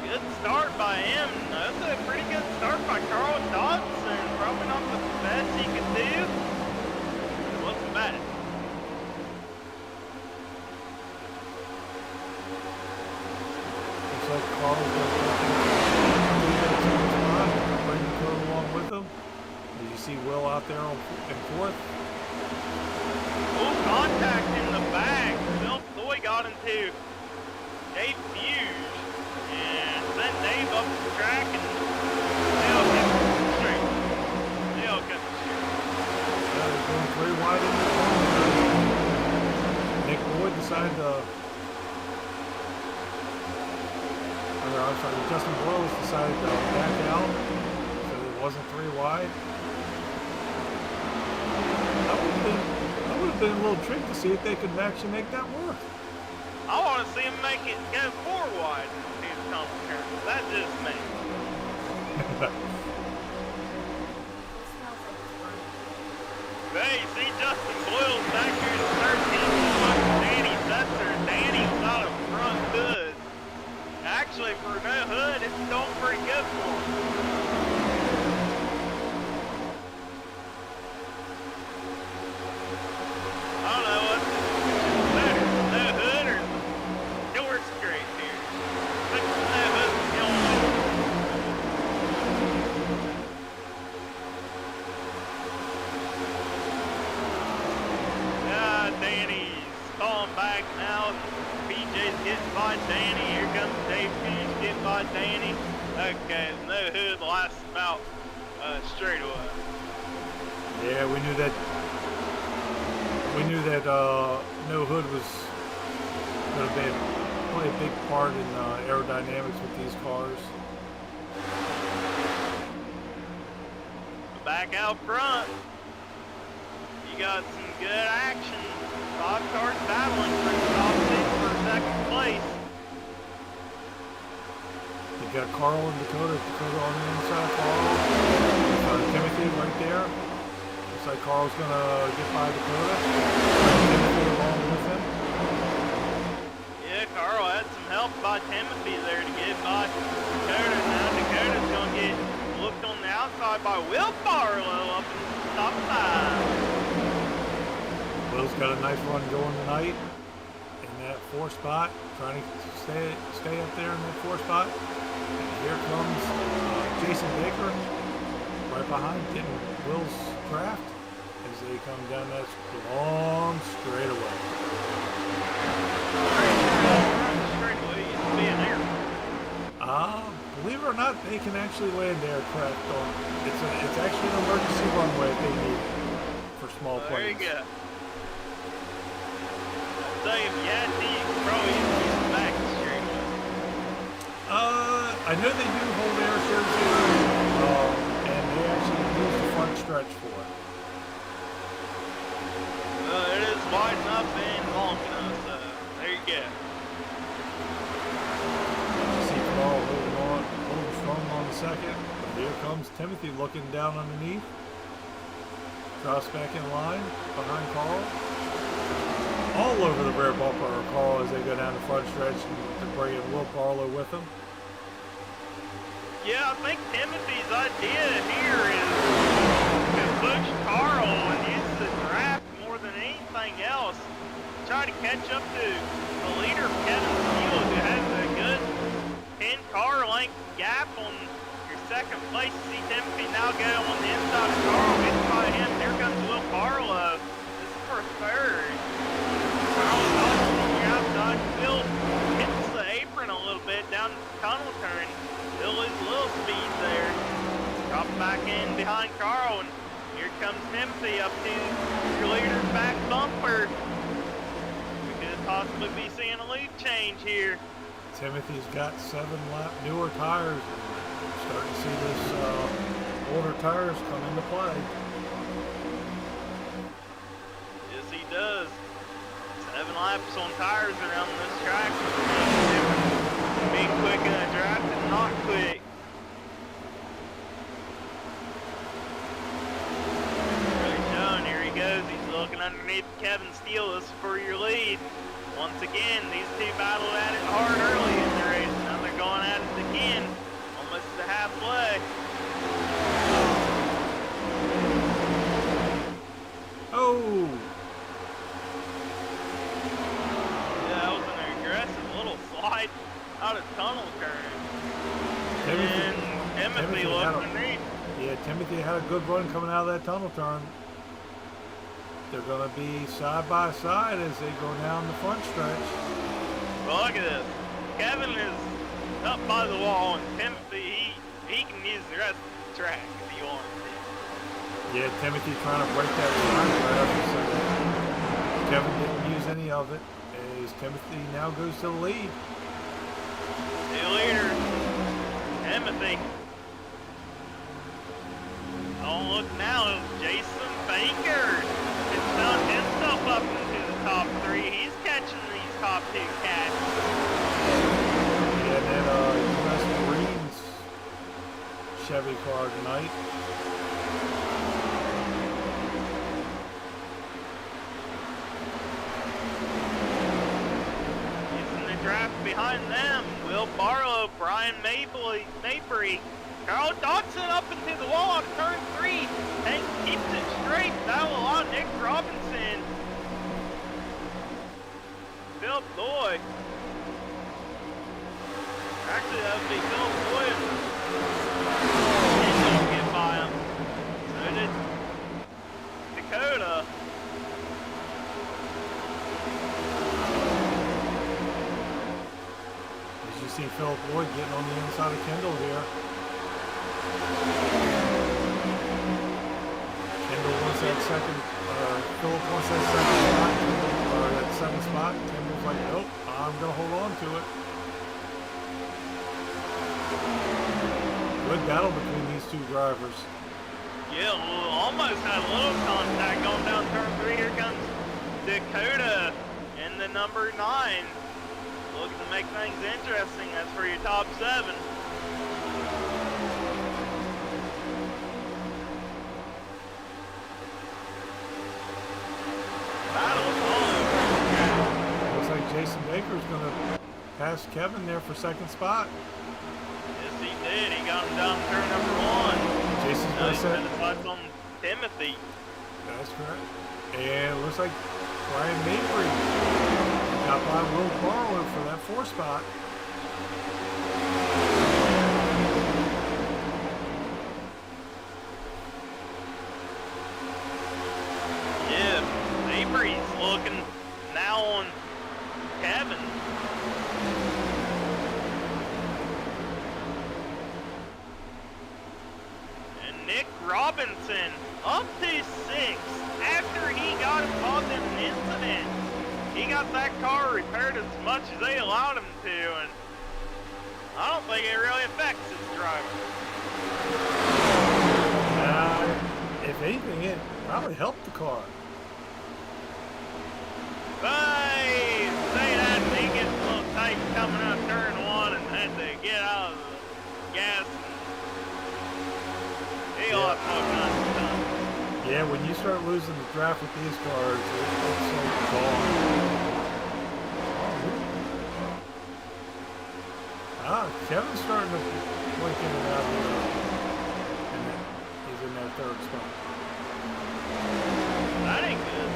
Good start by him. That's a pretty good start by Carl Dodson. Probably not the best he could do. Wasn't bad. Looks like Carl's going to bring the code along with him. As you see Will out there in 4th. Oh, contact in the back. Phil Floyd got into Dave Hughes. And sent Dave up the track and Dale kept it straight. Dale kept it straight. They're going 3 wide in the corner. Nick Boyd decided to... I'm sorry, Justin Boyles decided to back out, so it wasn't 3 wide. That would have been a little trick to see if they could actually make that work. I want to see him make it go 4 wide in these competitions. That's just me. Hey, see Justin Boyles back here in 13th spot. Danny Setzer. Danny's got a front hood. Actually, for no hood, it's going pretty good for him. I don't know what's better, no hood or door straight here. But no hood's killing it. Danny's falling back now. PJ's getting by Danny. Here comes Dave Hughes getting by Danny. Okay, no hood lasts about straight away. Yeah, we knew that no hood was going to play a big part in aerodynamics with these cars. Back out front, you got some good action. 5 cars battling for the top 6 for second place. You got Carl and Dakota on the inside. Timothy right there. Looks like Carl's going to get by Dakota. Timothy along with him. Yeah, Carl had some help by Timothy there to get by Dakota. Now Dakota's going to get looked on the outside. outside by Will Barlow up in the top 5. Will's got a nice run going tonight in that 4 spot, trying to stay up there in that 4 spot. And here comes Jason Baker right behind getting Will's craft as they come down that long straightaway. Straightaway used to be in there. Believe it or not, they can actually land aircraft on. It's actually an emergency runway if they need it for small planes. There you go. I'll tell you, if you had to, you could probably use the back straightaway. I know they do hold air shows here, and they actually use the front stretch for it. It is wide enough and long enough, so there you go. See Carl holding strong on the second. But here comes Timothy looking down underneath. Drops back in line behind Carl. All over the rear bumper are Carl as they go down the front stretch, and they're bringing Will Barlow with them. Yeah, I think Timothy's idea here is to push Carl and use the draft more than anything else. Try to catch up to the leader, Kevin Steele, who has a good 10-car length gap on your second place. You see Timothy now go on the inside of Carl, gets by him. Here comes Will Barlow. This is for third. Carl Dodson on the outside. Phil hits the apron a little bit down the tunnel turn. He'll lose a little speed there. Drop back in behind Carl, and here comes Timothy up to your leader's back bumper. We could possibly be seeing a lead change here. Timothy's got 7-lap newer tires. Starting to see this older tires come into play. Yes, he does. 7 laps on tires around this track. Being quick in the draft and not quick. Really showing, here he goes. He's looking underneath Kevin Steele. This is for your lead. Once again, these two battled at it hard early in the race. Now they're going at it again. Almost to halfway. Oh! Yeah, that was an aggressive little slide out of tunnel turn. And Timothy looked underneath. Yeah, Timothy had a good run coming out of that tunnel turn. They're going to be side by side as they go down the front stretch. Well, look at this. Kevin is up by the wall, and Timothy, he can use the rest of the track if he wants to. Yeah, Timothy trying to break that line grab. So Kevin didn't use any of it as Timothy now goes to the lead. New leader, Timothy. Oh, look now, Jason Baker has found himself up into the top 3. He's catching these top 2 cats. Yeah, and then U.S. Marines Chevy car tonight. Using the draft behind them, Will Barlow, Brian Mabry, Carl Dodson up into the wall on turn 3. Hank keeps it straight. Battle on Nick Robinson. Phil Boyd. Actually, that would be Phil Boyd. He didn't get by him. So did Dakota. As you see Philip Lloyd getting on the inside of Kendall here. Kendall wants that second, Philip wants that second spot, or that 7th spot. Kendall's like, nope, I'm going to hold on to it. Good battle between these two drivers. Yeah, well, almost had a little contact going down turn 3. Here comes Dakota in the number 9. Looking to make things interesting. That's for your top 7. Looks like Jason Baker's going to pass Kevin there for 2nd spot. Yes, he did. He got him down turn number 1. Jason's I said. And it's on Timothy. That's correct. And it looks like Brian Mabry got by Will Barlow for that 4 spot. Yeah, Mabry's looking now on Kevin. And Nick Robinson up to 6 after he got involved in an incident. He got that car repaired as much as they allowed him to, and I don't think it really affects his driver. If anything, it probably helped the car. They say that he gets a little tight coming out of turn 1 and had to get out of the gas. He'll have no time to time. Yeah, when you start losing the draft with these cars, it's so gone. Kevin's starting to blink in and out here. And then he's in that 3rd spot. That ain't good.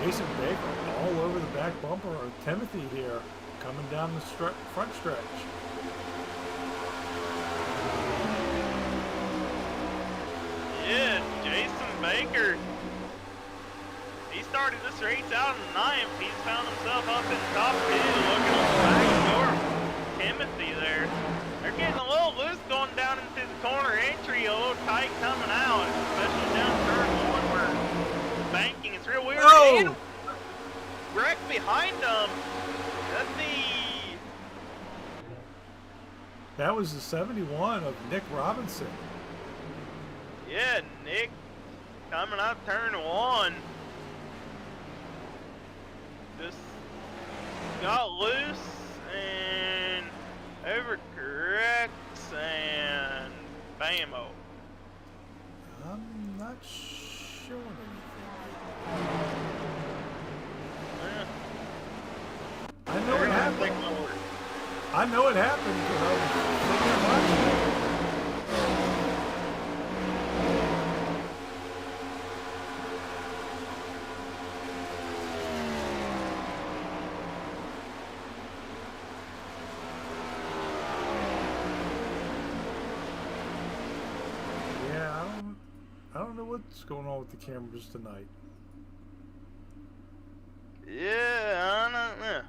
Jason Baker all over the back bumper of Timothy here, coming down the front stretch. Yeah, Jason Baker. He started this race out in 9th. He's found himself up in top 2, looking on the back door. Timothy there. They're getting a little loose going down into the corner entry, a little tight coming out, especially down turn 1 where the banking is real weird. Oh! And wreck behind them. That was the 71 of Nick Robinson. Yeah, Nick coming out turn 1. Just got loose and overcorrects and bam-o. I'm not showing anything. Yeah. I know it happened. I know it happened because I was sitting there watching it. I don't know what's going on with the cameras tonight. Yeah, I don't know.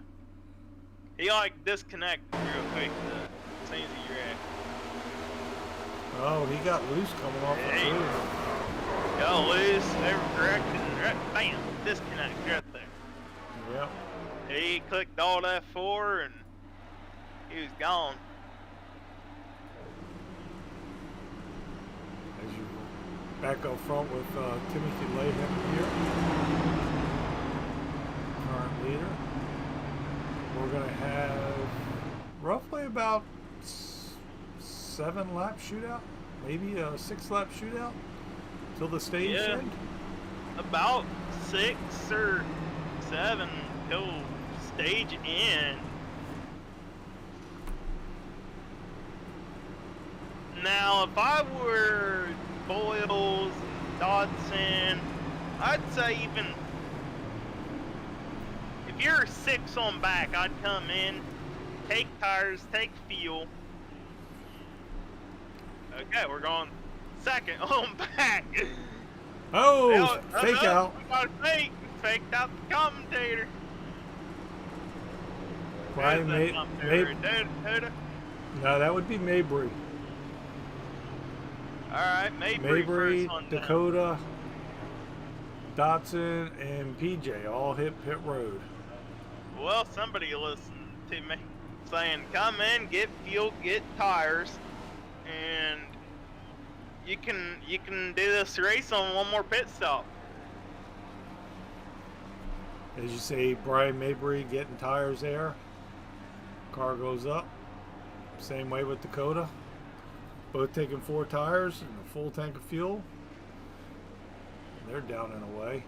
He disconnected real quick to see the wreck. Oh, he got loose coming off the field. Got loose, overcorrected, and bam, disconnect right there. Yep. He clicked Alt F4 and he was gone. As you back up front with Timothy Latham here, current leader. We're going to have roughly about 7-lap shootout, maybe a 6-lap shootout till the stage end. About 6 or 7 till stage end. Now, if I were Boyles, Dodson, I'd say even if you're 6 on back, I'd come in, take tires, take fuel. Okay, we're going 2nd on back. Oh, fake out. Faked out the commentator. Brian Mabry. No, that would be Mabry. Alright, Mabry Dakota, Dotson, and PJ all hit pit road. Well, somebody listened to me saying, come in, get fuel, get tires, and you can do this race on one more pit stop. As you say, Brian Mabry getting tires there. Car goes up. Same way with Dakota. Both taking 4 tires and a full tank of fuel. They're down and away.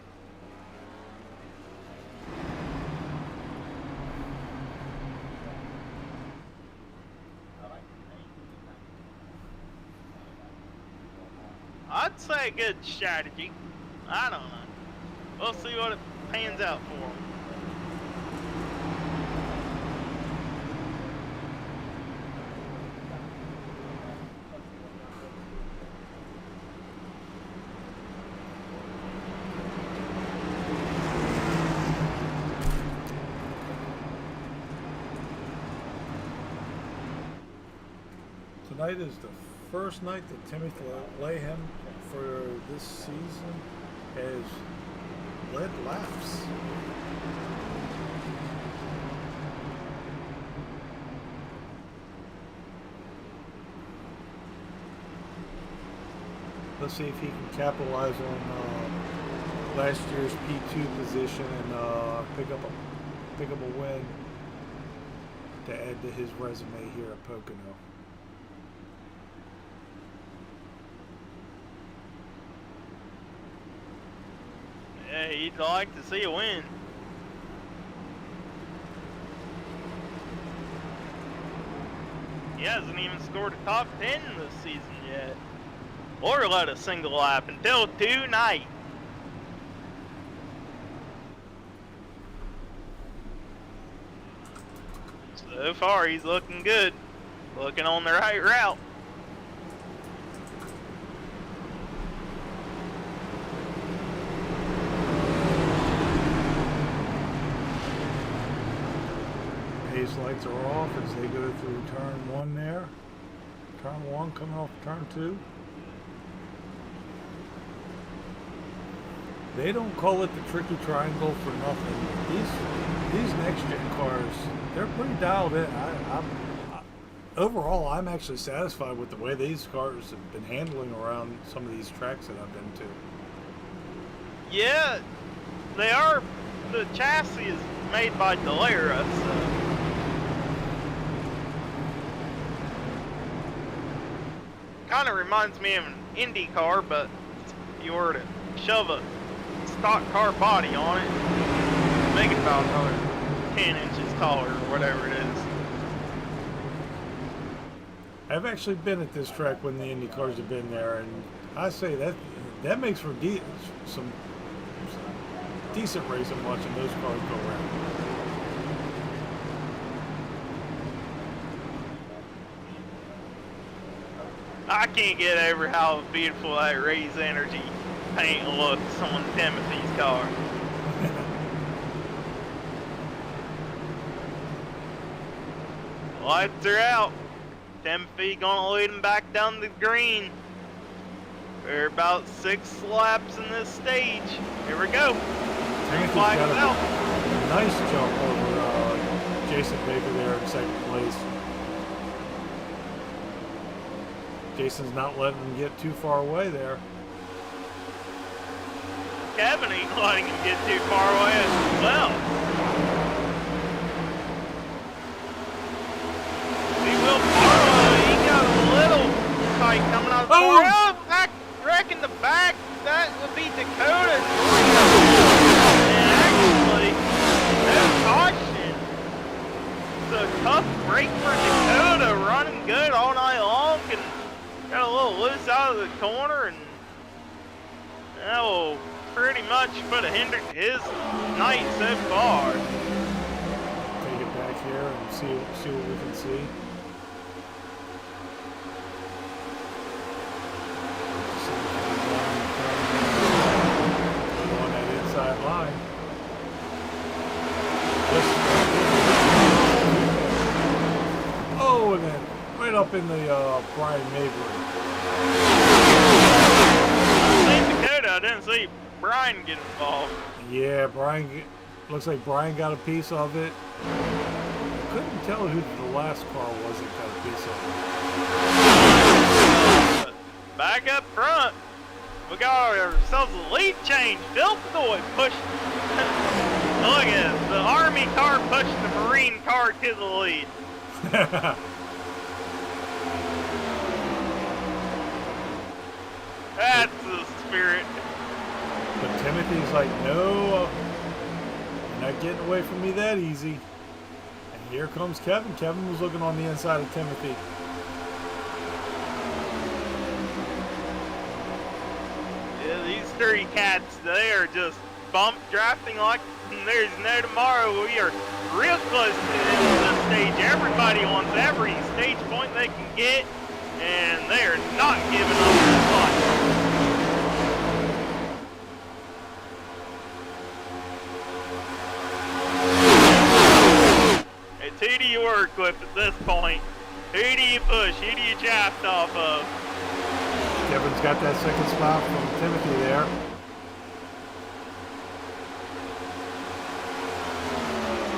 I'd say a good strategy. I don't know. We'll see what it pans out for him. Tonight is the first night that Timothy Latham for this season has led laps. Let's see if he can capitalize on last year's P2 position and pick up a win to add to his resume here at Pocono. Yeah, he'd like to see a win. He hasn't even scored a top 10 this season yet. Or led a single lap until tonight. So far, he's looking good. Looking on the right route. Haze lights are off as they go through turn 1 there. Turn 1 coming off turn 2. They don't call it the tricky triangle for nothing. These next gen cars, they're pretty dialed in. Overall, I'm actually satisfied with the way these cars have been handling around some of these tracks that I've been to. Yeah, they are. The chassis is made by Dallara, so. Kind of reminds me of an Indy car, but if you were to shove a stock car body on it, make it about another 10 inches taller or whatever it is. I've actually been at this track when the Indy cars have been there, and I say that makes for some decent racing watching those cars go around. I can't get over how beautiful that Raise Energy paint looks on Timothy's car. Lights are out. Timothy gonna lead him back down the green. We're about 6 laps in this stage. Here we go. Timothy's got a nice jump over Jason Baker there in second place. Jason's not letting him get too far away there. Kevin ain't letting him get too far away as well. He will follow. He got a little tight coming out of the corner. Oh, back, wrecking the back. That would be Dakota. And actually, no caution. It's a tough break for Dakota. Running good all night long and got a little loose out of the corner, and that will pretty much put a hinder to his night so far. Take it back here and see what we can see. On that inside line. Oh, and then right up in the Brian Mabry. I didn't see Brian get involved. Yeah, looks like Brian got a piece of it. Couldn't tell who the last car was that got a piece of it. Back up front, we got ourselves a lead change. Dilpdoy pushed. Look at this. The Army car pushed the Marine car to the lead. That's the spirit. But Timothy's like, no, you're not getting away from me that easy. And here comes Kevin. Kevin was looking on the inside of Timothy. Yeah, these three cats, they are just bump drafting like there's no tomorrow. We are real close to the end of the stage. Everybody wants every stage point they can get, and they are not giving up this fight. It's who do you work with at this point? Who do you push? Who do you draft off of? Kevin's got that second spot from Timothy there.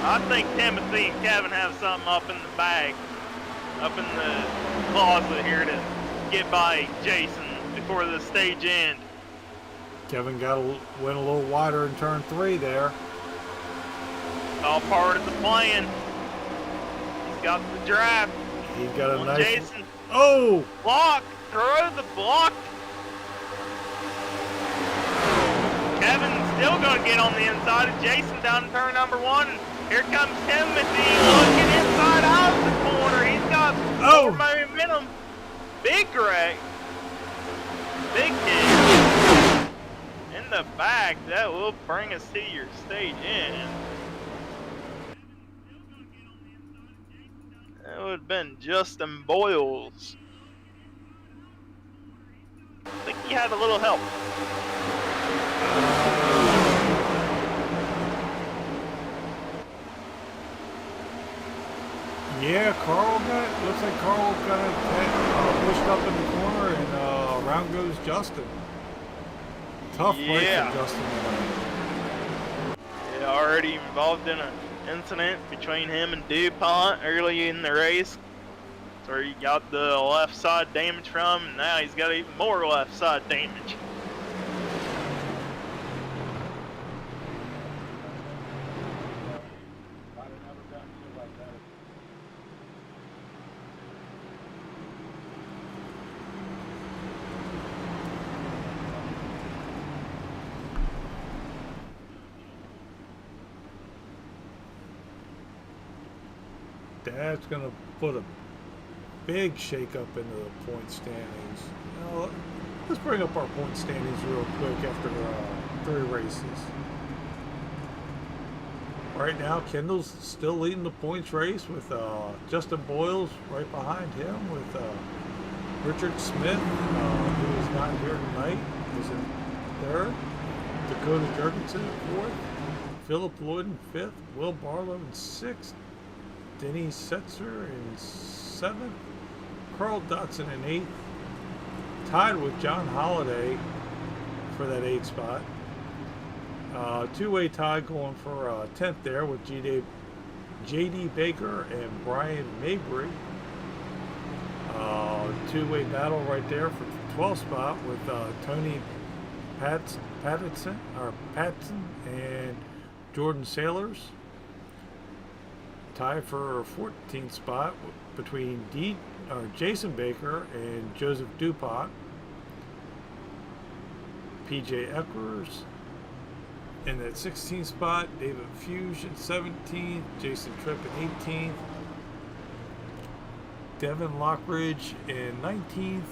I think Timothy and Kevin have something up in the bag, up in the closet here to get by Jason before the stage ends. Kevin went a little wider in turn 3 there. It's all part of the plan. He's got the draft. He's got a nice... Jason. Oh! Block! Throw the block! Kevin's still going to get on the inside of Jason down in turn number 1. Here comes Timothy looking inside out of the corner. He's got more momentum. Big wreck. Big hit. In the back. That will bring us to your stage end. That would have been Justin Boyles. I think he had a little help. Yeah, looks like Carl got pushed up in the corner, and around goes Justin. Tough break for Justin. Yeah, already involved in an incident between him and DuPont early in the race. So he got the left side damage from, and now he's got even more left side damage. That's going to put a big shake-up into the point standings. Now, let's bring up our point standings real quick after 3 races. Right now, Kendall's still leading the points race with Justin Boyles right behind him with Richard Smith, who is not here tonight, is in 3rd. Dakota Jurgensen in 4th. Philip Lloyd in 5th. Will Barlow in 6th. Denny Setzer in 7th. Carl Dotson in 8th. Tied with John Holliday for that 8th spot. Two-way tie going for 10th there with J.D. Baker and Brian Mabry. Two-way battle right there for the 12th spot with Tony Patson and Jordan Sailors. Tie for 14th spot between Jason Baker and Joseph DuPont. PJ Eckers in that 16th spot. David Fuge in 17th. Jason Tripp in 18th. Devin Lockridge in 19th.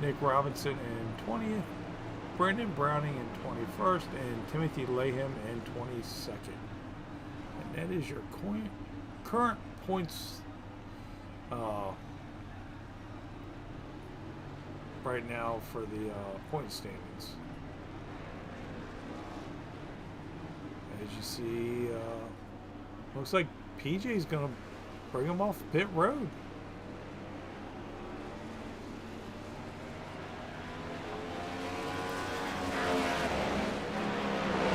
Nick Robinson in 20th. Brendan Browning in 21st. And Timothy Latham in 22nd. And that is your current points right now for the point standings. As you see, looks like PJ's going to bring him off pit road.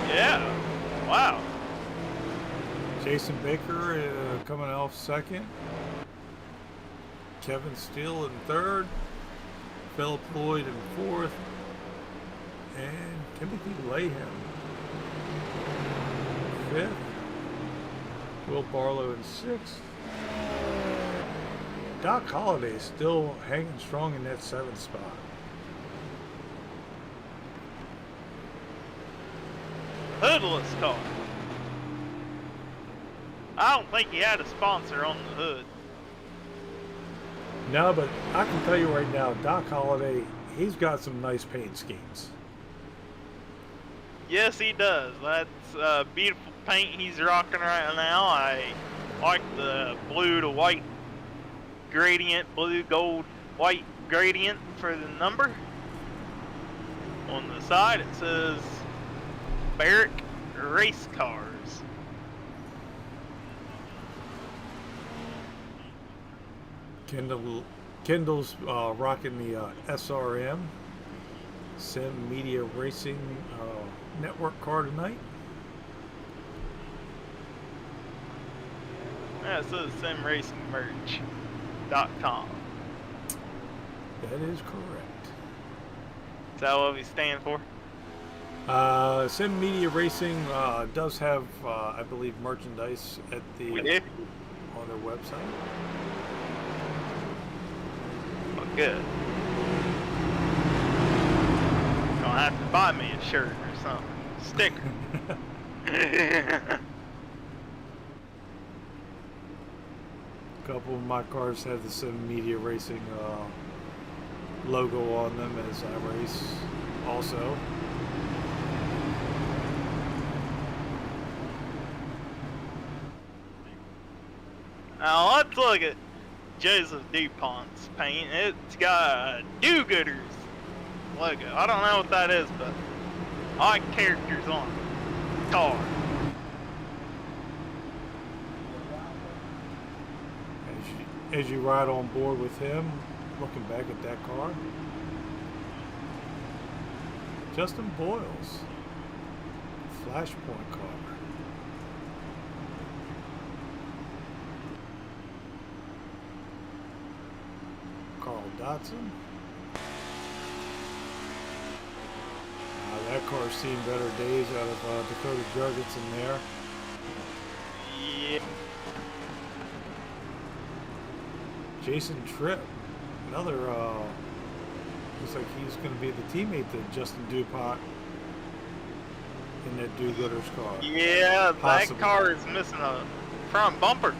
Yeah, wow. Jason Baker coming off 2nd. Kevin Steele in 3rd. Philip Lloyd in 4th. And Timothy Latham 5th. Will Barlow in 6th. Doc Holliday is still hanging strong in that 7th spot. Hoodless car. I don't think he had a sponsor on the hood. No, but I can tell you right now, Doc Holliday, he's got some nice paint schemes. Yes, he does. That's beautiful paint he's rocking right now. I like the blue to white gradient, blue, gold, white gradient for the number. On the side it says Barrick Race Cars. Kendall's rocking the SRM Sim Media Racing Network car tonight. Yeah, it says simracingmerch.com. That is correct. Is that what we stand for? Sim Media Racing does have, I believe, merchandise at the We do? on their website. Well, good. Don't have to buy me a shirt or something. Sticker. A couple of my cars have the Sim Media Racing logo on them as I race also. Now let's look at Joseph DuPont's paint. It's got a do-gooders logo. I don't know what that is, but I like characters on the car. As you ride on board with him, looking back at that car, Justin Boyles, Flashpoint car. Carl Dotson. That car's seen better days out of Dakota Jorgensen there. Yeah. Jason Tripp, another, looks like he's going to be the teammate to Justin DuPont in that do-gooders car. Yeah, Possibly. that car is missing a front bumper.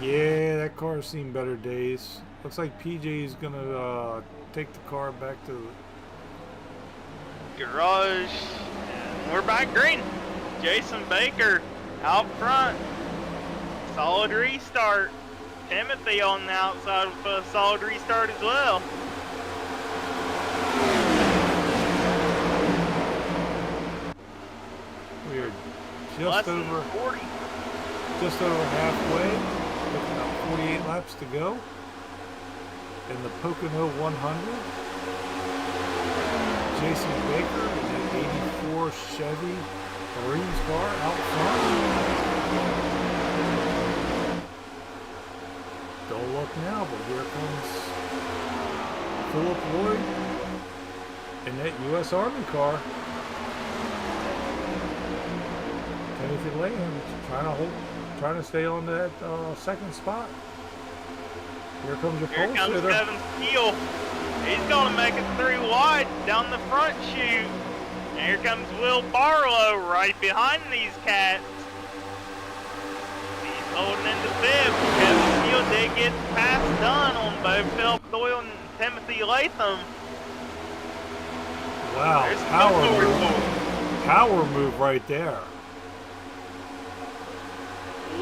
Yeah, that car's seen better days. Looks like PJ's going to take the car back to Garage. And we're back green. Jason Baker out front. Solid restart. Timothy on the outside with a solid restart as well. We are Less just than over 40. halfway, with about 48 laps to go in the Pocono 100. Jason Baker in that 84 Chevy Marines car out front. Don't look now, but here comes Philip Lloyd in that U.S. Army car. Timothy Latham trying to stay on that second spot. Here comes your Here pole comes sitter. Kevin Steele. He's going to make it 3 wide down the front chute. And here comes Will Barlow right behind these cats. He's holding into fifth. Kevin Steele did get the pass done on both Philip Doyle and Timothy Latham. Wow, There's power no move. Power move right there.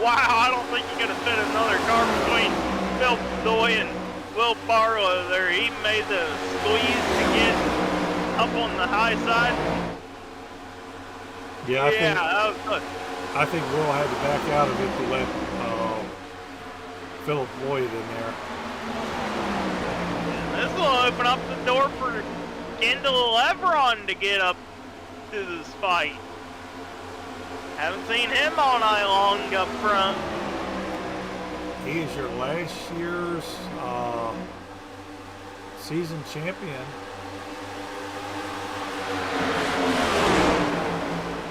Wow, I don't think you could have fit another car between Phil Doyle and Will Barlow there. He made the squeeze to get up on the high side. Yeah, That was good. I think Will had to back out of it to let Philip Lloyd in there. This will open up the door for Kendall Levron to get up to this fight. Haven't seen him all night long up front. He is your last year's season champion.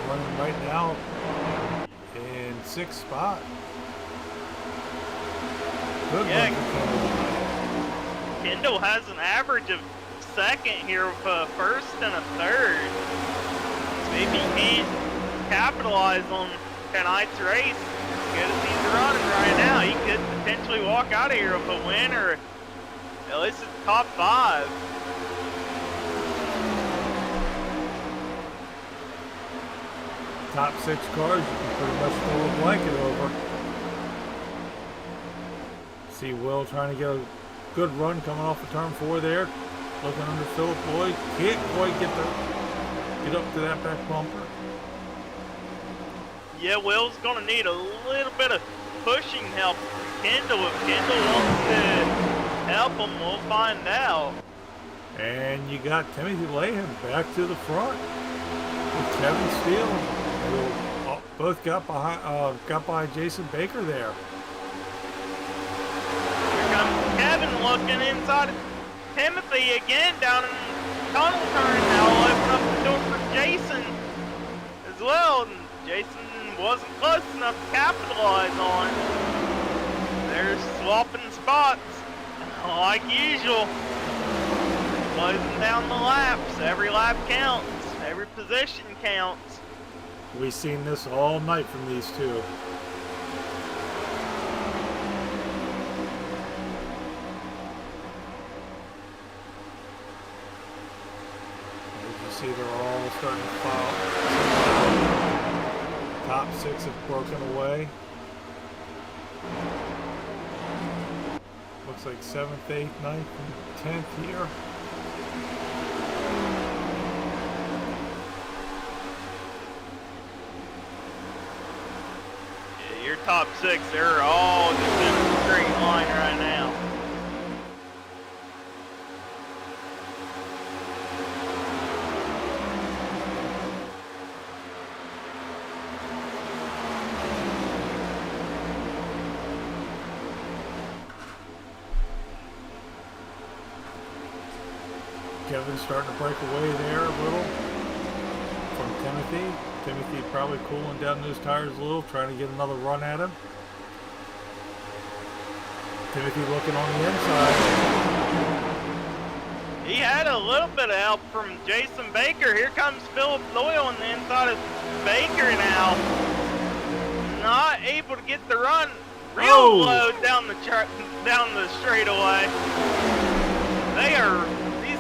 Running right now in 6th spot. Good Yeah. luck to Kendall. Kendall has an average of second here with a first and a third. So if he can't capitalize on tonight's race, as good as he's running right now, he could potentially walk out of here with a win or at least a top 5. top 6 cars, you can pretty much throw a blanket over. See Will trying to get a good run coming off of turn 4 there. Looking under Philip Lloyd. Can't quite get up to that back bumper. Yeah, Will's going to need a little bit of pushing help from Kendall. If Kendall wants to help him, we'll find out. And you got Timothy Latham back to the front with Kevin Steele, who both got by Jason Baker there. Here comes Kevin looking inside of Timothy again down in tunnel turn now, open up the door for Jason as well. And Jason wasn't close enough to capitalize on. They're swapping spots like usual. Closing down the laps. Every lap counts. Every position counts. We've seen this all night from these two. As you see, they're all starting to follow. Top 6 have broken away. Looks like 7th, 8th, 9th, and 10th here. Yeah, your top 6, they're all just in a straight line right now. Kevin's starting to break away there a little from Timothy. Timothy probably cooling down those tires a little, trying to get another run at him. Timothy looking on the inside. He had a little bit of help from Jason Baker. Here comes Philip Doyle on the inside of Baker now. Not able to get the run real low down the straightaway.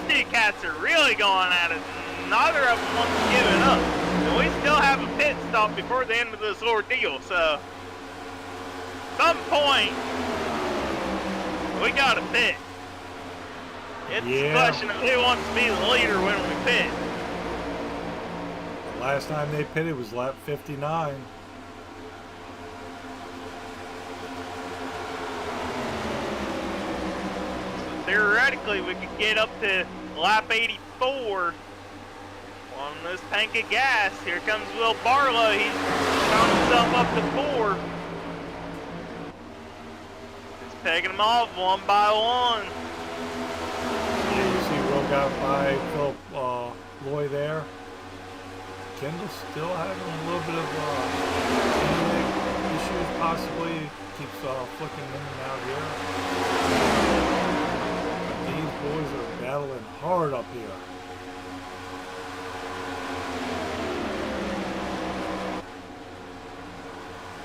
These cats are really going at it. Neither of them wants to give it up. And we still have a pit stop before the end of this ordeal, so at some point we got to pit. It's a question of who wants to be the leader when we pit. The last time they pitted was lap 59. Theoretically, we could get up to lap 84 on this tank of gas. Here comes Will Barlow. He's found himself up to 4. Just taking them off one by one. Yeah, you see Will got by Philip Loy there. Kendall's still having a little bit of issues, possibly. Keeps flicking in and out here. These boys are battling hard up here.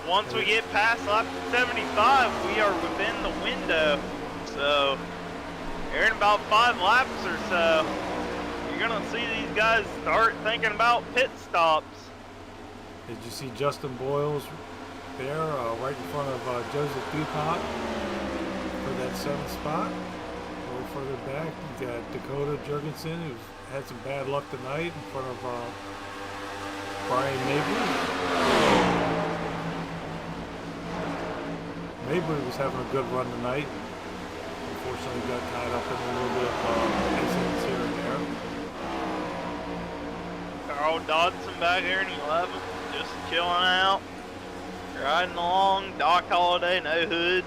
Once we get past lap 75, we are within the window. So, here in about 5 laps or so, you're going to see these guys start thinking about pit stops. Did you see Justin Boyles there, right in front of Joseph DuPont for that 7th spot? A little further back, you got Dakota Jurgensen, who's had some bad luck tonight, in front of Brian Mabry. Mabry was having a good run tonight. Unfortunately, got tied up in a little bit of incidents here and there. Carl Dodson back here in 11th, just chilling out, riding along. Doc Holliday, no hood.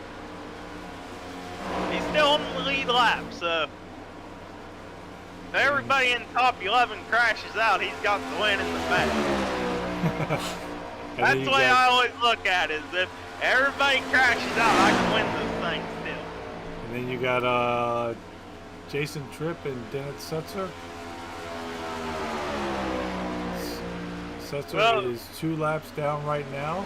He's still on the lead lap, so if everybody in top 11 crashes out, he's got the win in the back. That's the way I always look at it, is if everybody crashes out, I can win this thing still. And then you got Jason Tripp and Dennis Setzer. Setzer is 2 laps down right now.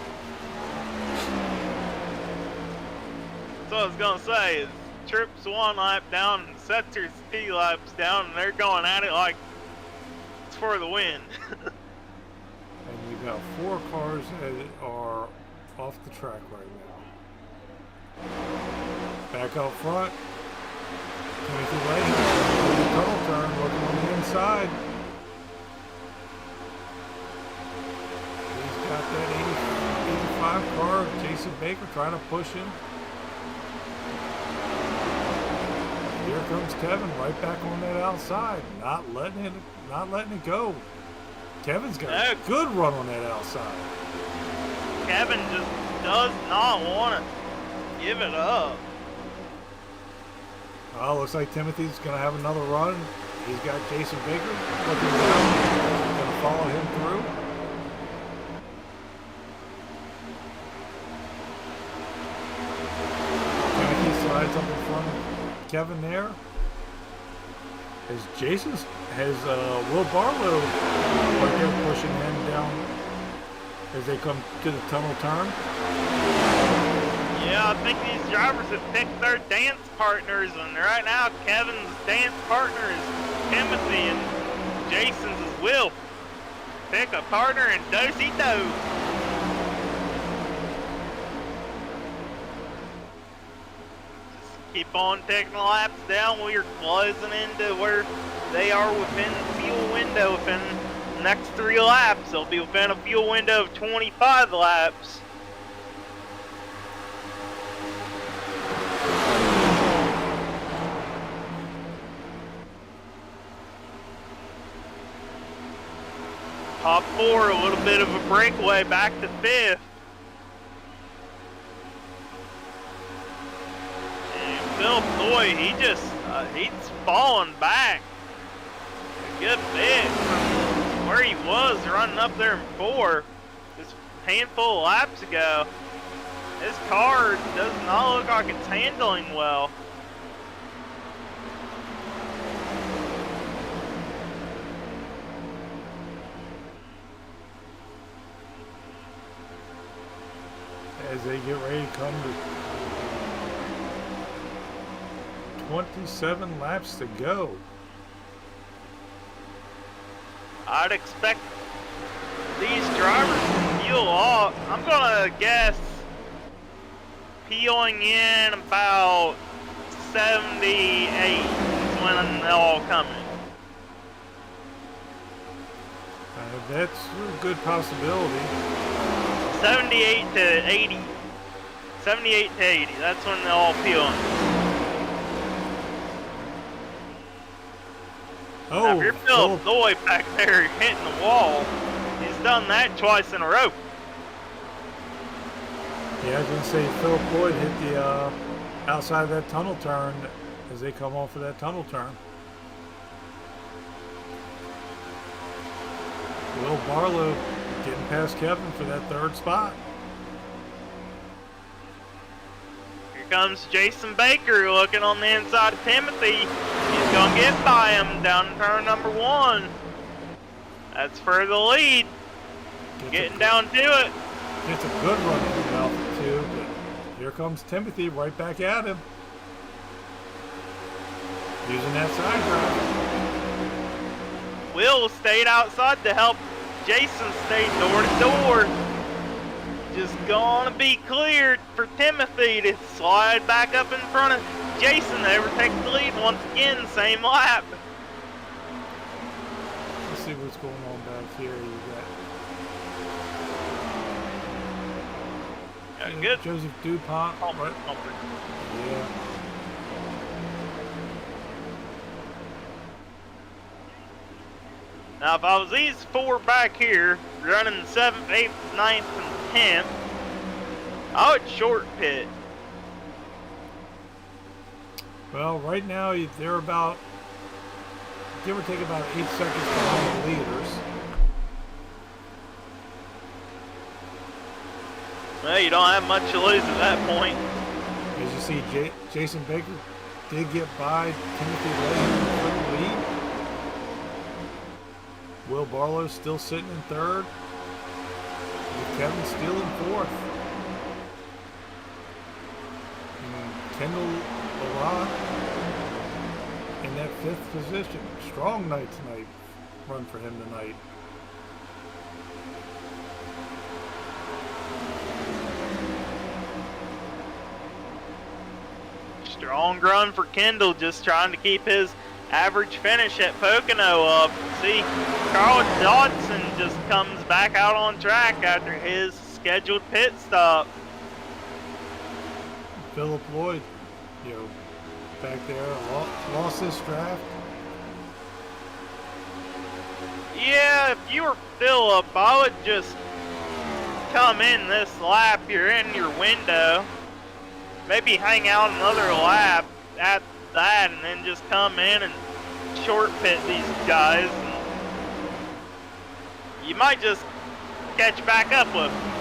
That's what I was going to say, is Tripp's 1 lap down and Setzer's 2 laps down, and they're going at it like it's for the win. And you got 4 cars that are off the track right now. Back out front. Timothy Latham, tunnel turn, looking on the inside. He's got that 85 car of Jason Baker trying to push him. Here comes Kevin right back on that outside, not letting it go. Kevin's got a good run on that outside. Kevin just does not want to give it up. Oh, looks like Timothy's going to have another run. He's got Jason Baker looking down. Going to follow him through. Timothy slides up in front of Kevin there. As Will Barlow right there pushing him down as they come to the tunnel turn. Yeah, I think these drivers have picked their dance partners, and right now Kevin's dance partner is Timothy, and Jason's is Will. Pick a partner and do-si-do. Keep on taking laps down. We are closing into where they are within the fuel window. Within the next 3 laps, they'll be within a fuel window of 25 laps. Top 4, a little bit of a breakaway back to 5th. Phil Boy, he's falling back a good bit from where he was running up there in 4 just a handful of laps ago. His car does not look like it's handling well. As they get ready to come to 27 laps to go. I'd expect these drivers to peel off. I'm gonna guess peeling in about 78 is when they're all coming. That's a good possibility. 78 to 80. 78 to 80. That's when they're all peeling. Oh, now, if you're Phil Lloyd back there hitting the wall, he's done that twice in a row. Yeah, I was going to say Phil Boyd hit the outside of that tunnel turn as they come off of that tunnel turn. Will Barlow getting past Kevin for that 3rd spot. Here comes Jason Baker looking on the inside of Timothy. He's going to get by him down turn number 1. That's for the lead. Getting down to it. It's a good run from Alpha 2, but here comes Timothy right back at him. Using that side drive. Will stayed outside to help Jason stay door to door. Just gonna be cleared for Timothy to slide back up in front of Jason to overtake the lead once again, same lap. Let's see what's going on back here. You got Good. Joseph DuPont. Right? Yeah. Now, if I was these 4 back here, running 7th, 8th, 9th, and 10th, I would short pit. Well, right now they're about, give or take, about 8 seconds behind the leaders. Well, you don't have much to lose at that point. As you see, Jason Baker did get by Timothy Latham for the lead. Will Barlow still sitting in 3rd. With Kevin still in 4th. And Kendall Levron in that 5th position. Strong night tonight. Run for him tonight. Strong run for Kendall, just trying to keep his average finish at Pocono up. See, Carl Dodson just comes back out on track after his scheduled pit stop. Philip Lloyd, back there, lost this draft. Yeah, if you were Philip, I would just come in this lap. You're in your window. Maybe hang out another lap at that, and then just come in and short pit these guys. And you might just catch back up with them.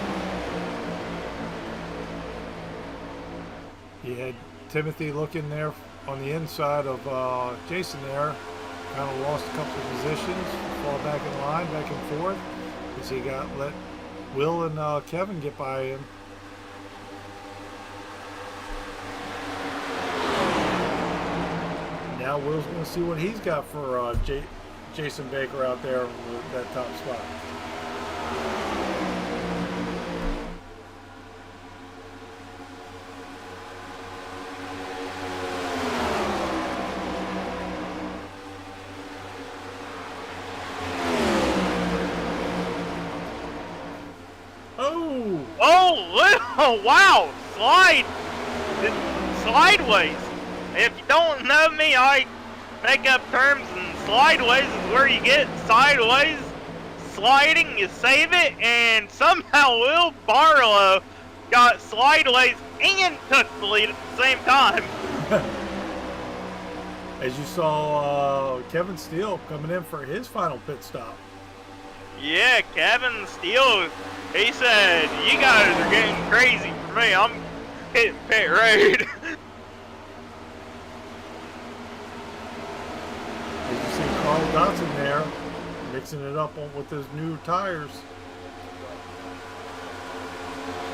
You had Timothy looking there on the inside of Jason there. Kind of lost a couple of positions, fall back in line, back and forth. As he let Will and Kevin get by him. Now Will's going to see what he's got for Jason Baker out there with that top spot. Oh, wow! Slideways. If you don't know me, I make up terms, and slideways is where you get sideways. Sliding, you save it, and somehow Will Barlow got slideways and took the lead at the same time. As you saw Kevin Steele coming in for his final pit stop. Yeah, Kevin Steele, he said, you guys are getting crazy for me. I'm hitting pit road. As you see Carl Dodson there, mixing it up with his new tires.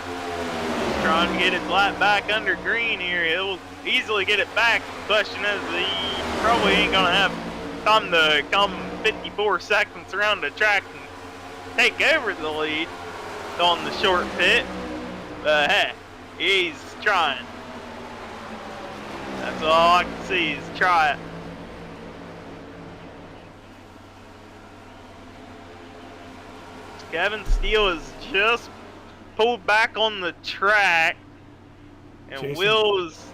He's trying to get his lap back under green here. He'll easily get it back. The question is, he probably ain't going to have time to come 54 seconds around the track and take over the lead on the short pit. But hey, he's trying. That's all I can see is try it. Kevin Steele is just pulled back on the track, and Will's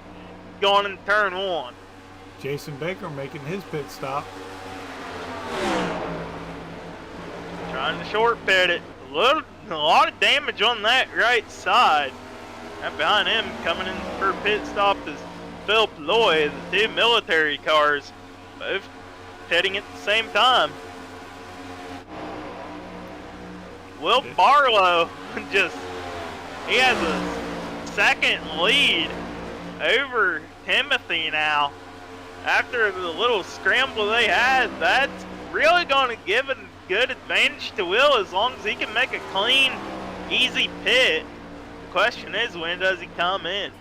going in turn one. Jason Baker making his pit stop. Trying to short pit it. A lot of damage on that right side. And behind him, coming in for a pit stop, is Philip Lloyd, the two military cars, both pitting at the same time. Will Barlow he has a second lead over Timothy now. After the little scramble they had, that's really going to give a good advantage to Will as long as he can make a clean, easy pit. The question is, when does he come in?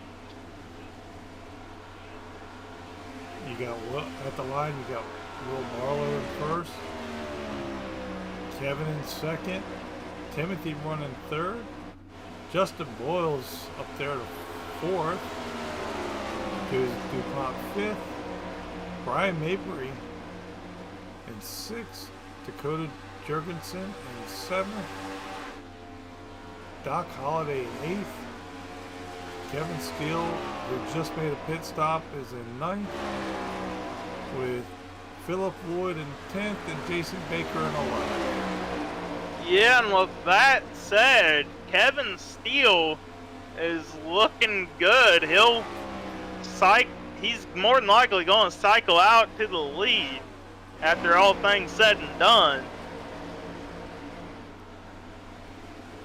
You got at the line, you got Will Barlow in first, Kevin in second, Timothy running third, Justin Boyles up there to fourth, DuPont fifth, Brian Mabry in sixth, Dakota Jurgensen in seventh, Doc Holliday in eighth, Kevin Steele, who just made a pit stop, is in ninth, with Philip Lloyd in 10th and Jason Baker in 11th. Yeah, and with that said, Kevin Steele is looking good. He's more than likely going to cycle out to the lead after all things said and done.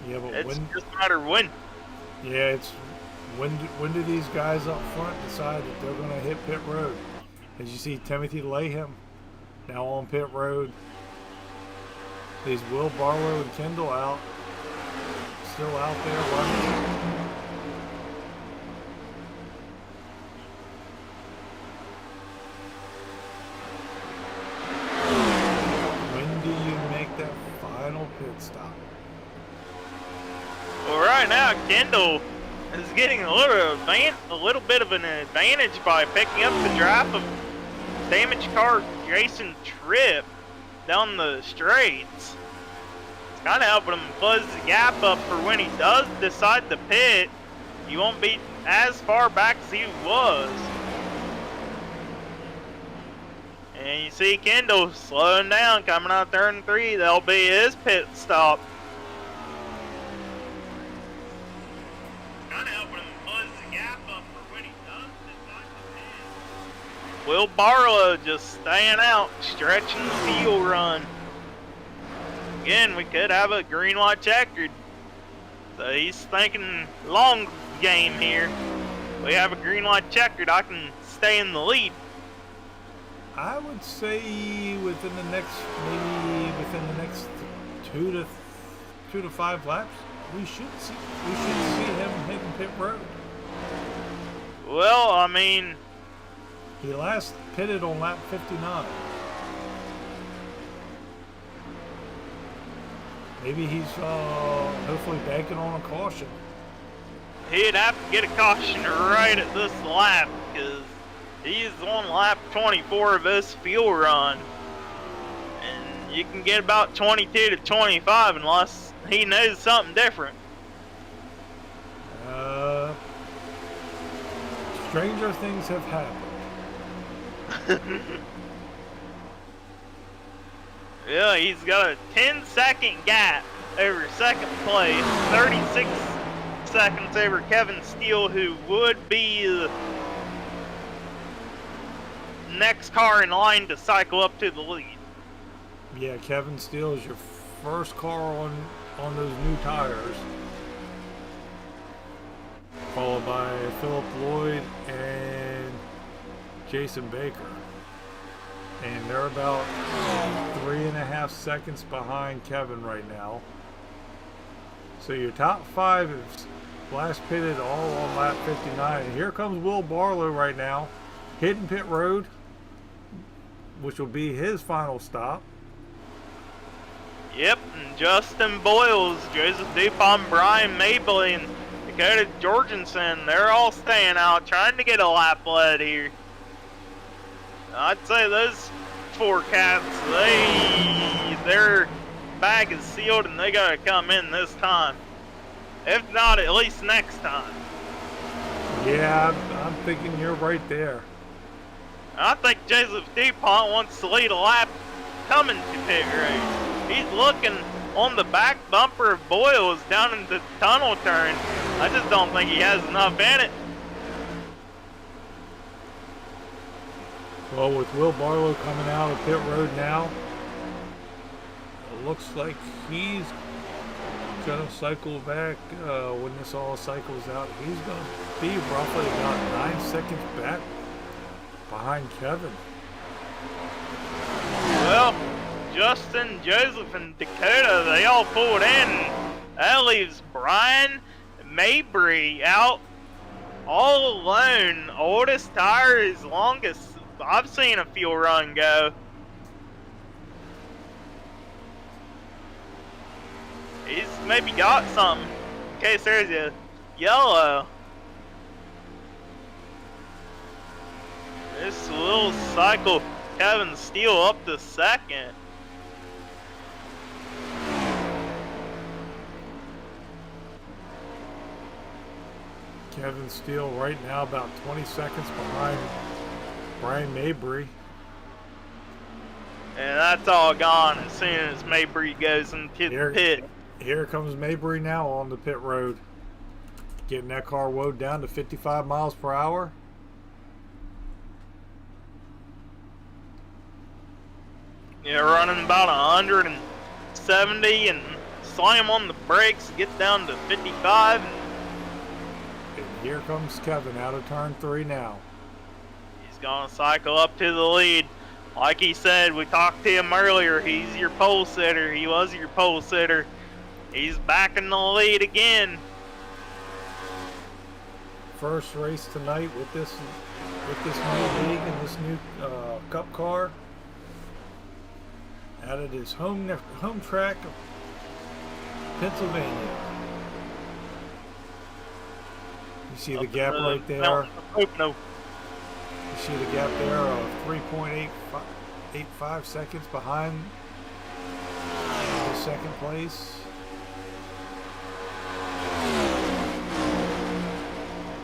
Yeah, but it's just a matter of when. Yeah, it's when do these guys up front decide that they're going to hit pit road? As you see Timothy Latham now on pit road. These Will Barlow and Kendall still out there running. When do you make that final pit stop? Well, right now Kendall is getting a little bit of an advantage by picking up the draft of damaged car Jason Tripp down the straights. It's kind of helping him buzz the gap up for when he does decide to pit. He won't be as far back as he was. And you see Kendall slowing down, coming out turn 3. That'll be his pit stop. Kind of helping him buzz the gap up for when he does decide to pit. Will Barlow just staying out, stretching the field run. Again, we could have a green light checkered. So he's thinking long game here. We have a green light checkered, I can stay in the lead. I would say within the next 2 to 5 laps, we should see him hitting pit road. Well, I mean, he last pitted on lap 59. Maybe he's hopefully banking on a caution. he'd have to get a caution right at this lap because he's on lap 24 of this fuel run. And you can get about 22 to 25 unless he knows something different. Stranger things have happened. Yeah, he's got a 10-second gap over second place, 36 seconds over Kevin Steele, who would be the next car in line to cycle up to the lead. Yeah, Kevin Steele is your first car on those new tires, followed by Philip Lloyd and Jason Baker. And they're about 3.5 seconds behind Kevin right now. So your top 5 is last pitted all on lap 59. And here comes Will Barlow right now, hitting pit road, which will be his final stop. Yep, and Justin Boyles, Joseph DuPont, Brian Mabley, and Dakota Jorgensen, they're all staying out, trying to get a lap lead here. I'd say those 4 cats, their bag is sealed and they gotta come in this time. If not, at least next time. Yeah, I'm thinking you're right there. I think Joseph DuPont wants to lead a lap coming to pit road. He's looking on the back bumper of Boyles down into the tunnel turn. I just don't think he has enough in it. Well, with Will Barlow coming out of pit road now, it looks like he's going to cycle back when this all cycles out. He's going to be roughly about 9 seconds back behind Kevin. Well, Justin, Joseph, and Dakota, they all pulled in. That leaves Brian Mabry out all alone. Oldest tire is longest I've seen a fuel run go. He's maybe got something in case there's a yellow. This will cycle Kevin Steele up to second. Kevin Steele right now about 20 seconds behind Brian Mabry. And that's all gone as soon as Mabry goes into the pit. Here comes Mabry now on the pit road. Getting that car woed down to 55 miles per hour. Yeah, running about 170 and slam on the brakes, get down to 55. And here comes Kevin out of turn 3 now. He's gonna cycle up to the lead. Like he said, we talked to him earlier, he's your pole sitter. He was your pole sitter. He's back in the lead again. First race tonight with this new league and this new cup car. Out at his home track of Pennsylvania. You see the Up gap in right there? mountain of Pocono. You see the gap there of 3.85 seconds behind the second place.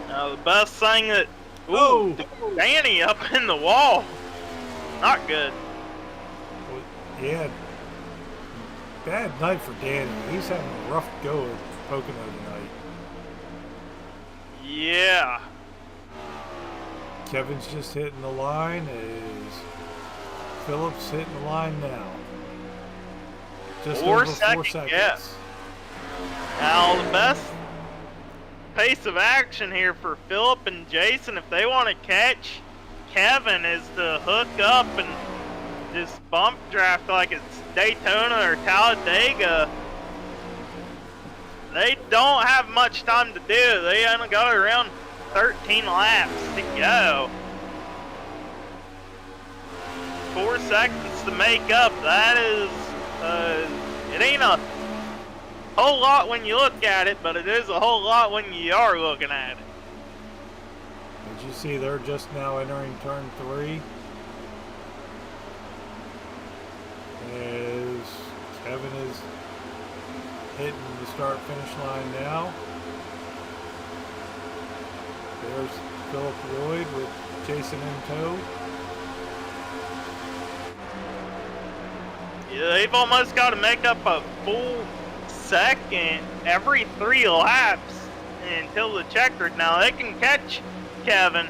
Now the best thing that Oh! Danny up in the wall. Not good. Well, yeah. Bad night for Danny. He's having a rough go at Pocono tonight. Yeah. Kevin's just hitting the line as Phillips hitting the line now. Just over 4 seconds. Yeah. Now the best pace of action here for Phillip and Jason, if they want to catch Kevin, is to hook up and just bump draft like it's Daytona or Talladega. They don't have much time to do it. They only got around 13 laps to go. 4 seconds to make up. That is, it ain't a whole lot when you look at it, but it is a whole lot when you are looking at it. Did you see they're just now entering turn 3? As Kevin is hitting the start-finish line now. There's Philip Lloyd with Jason in tow. Yeah, they've almost got to make up a full second every 3 laps until the checkered. Now they can catch Kevin.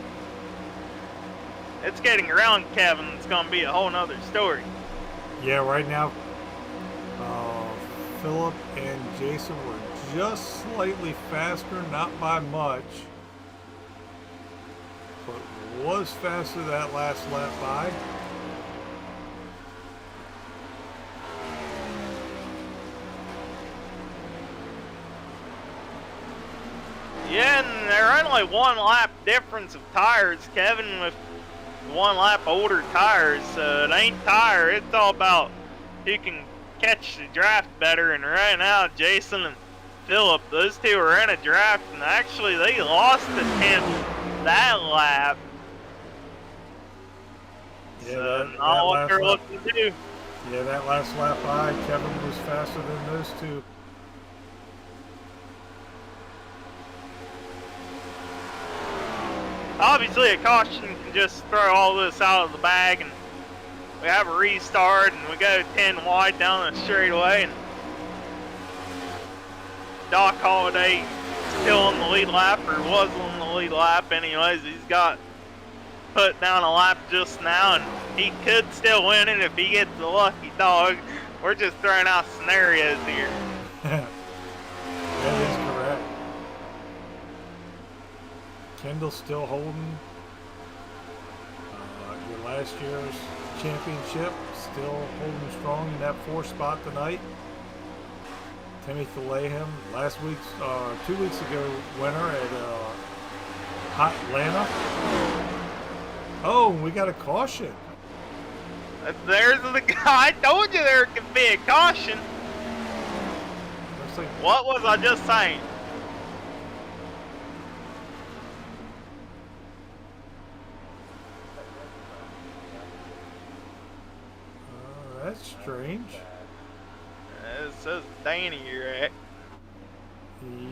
It's getting around Kevin. It's going to be a whole nother story. Yeah, right now, Philip and Jason were just slightly faster, not by much, but was faster that last lap by. Yeah, and they're only 1 lap difference of tires. Kevin with 1 lap older tires, so it ain't tire. It's all about who can catch the draft better. And right now, Jason and Phillip, those two are in a draft, and actually they lost the 10th that lap. Yeah, So that not what last they're lap, looking to do. yeah, that last lap by, Kevin was faster than those two. Obviously, a caution can just throw all this out of the bag, and we have a restart, and we go 10 wide down the straightaway, and Doc Holliday still on the lead lap, or was on the lead lap anyways. He's got put down a lap just now, and he could still win it if he gets the lucky dog. We're just throwing out scenarios here. That is correct. Kendall still holding your last year's championship, still holding strong in that 4th spot tonight. Timothy Latham, last week's, 2 weeks ago, winner at Hot Atlanta. Oh, we got a caution. There's the guy. I told you there could be a caution. Looks like, What was I just saying? that's strange. It says Danny, right?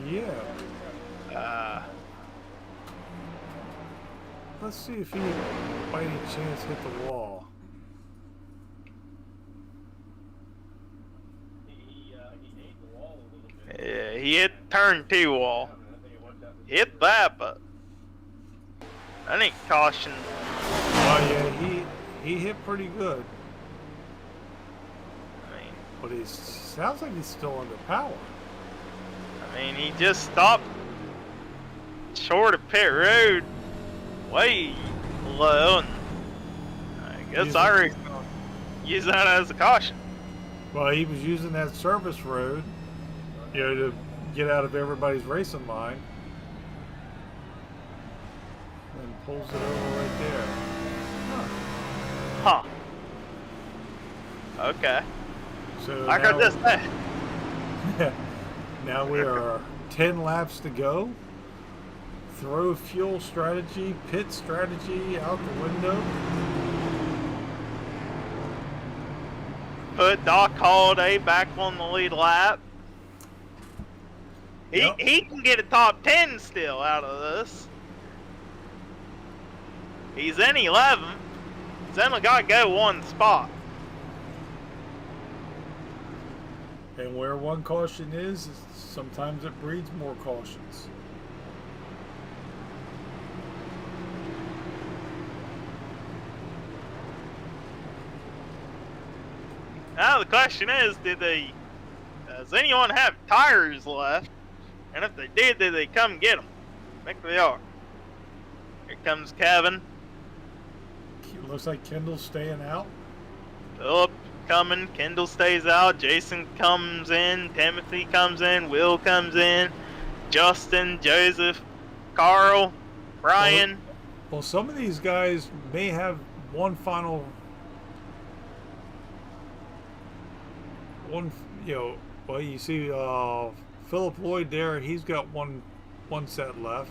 Yeah. Let's see if he by any chance hit the wall. Yeah, he hit turn 2 wall. Hit that, but that ain't caution. Oh yeah, he hit pretty good, I mean, but he sounds like he's still under power. he just stopped short of pit road, way low, and I guess I would use that as a caution. Well, he was using that service road, to get out of everybody's racing line, and pulls it over right there. Huh. Okay. So I got this thing. now we are 10 laps to go. Throw fuel strategy, pit strategy out the window. Put Doc Holliday back on the lead lap. Yep. He can get a top 10 still out of this. He's in 11th. He's only got to go one spot. And where one caution is sometimes it breeds more cautions. Now the question is, does anyone have tires left? And if they did they come get them? I think they are. Here comes Kevin. Looks like Kendall's staying out. Philip coming. Kendall stays out. Jason comes in. Timothy comes in. Will comes in. Justin, Joseph, Carl, Brian. Well, some of these guys may have one, well, you see Philip Lloyd there, he's got one set left.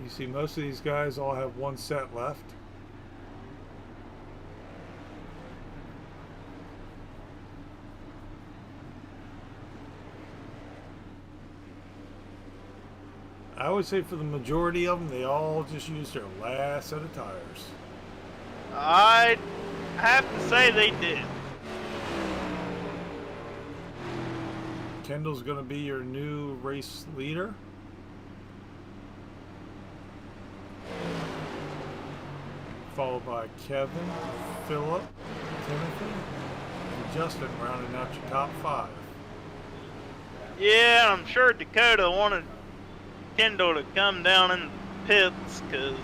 You see most of these guys all have one set left. I would say for the majority of them, they all just use their last set of tires. I'd have to say they did. Kendall's going to be your new race leader. Followed by Kevin, Philip, Timothy, and Justin rounding out your top 5. Yeah, I'm sure Dakota wanted Kendall to come down in the pits because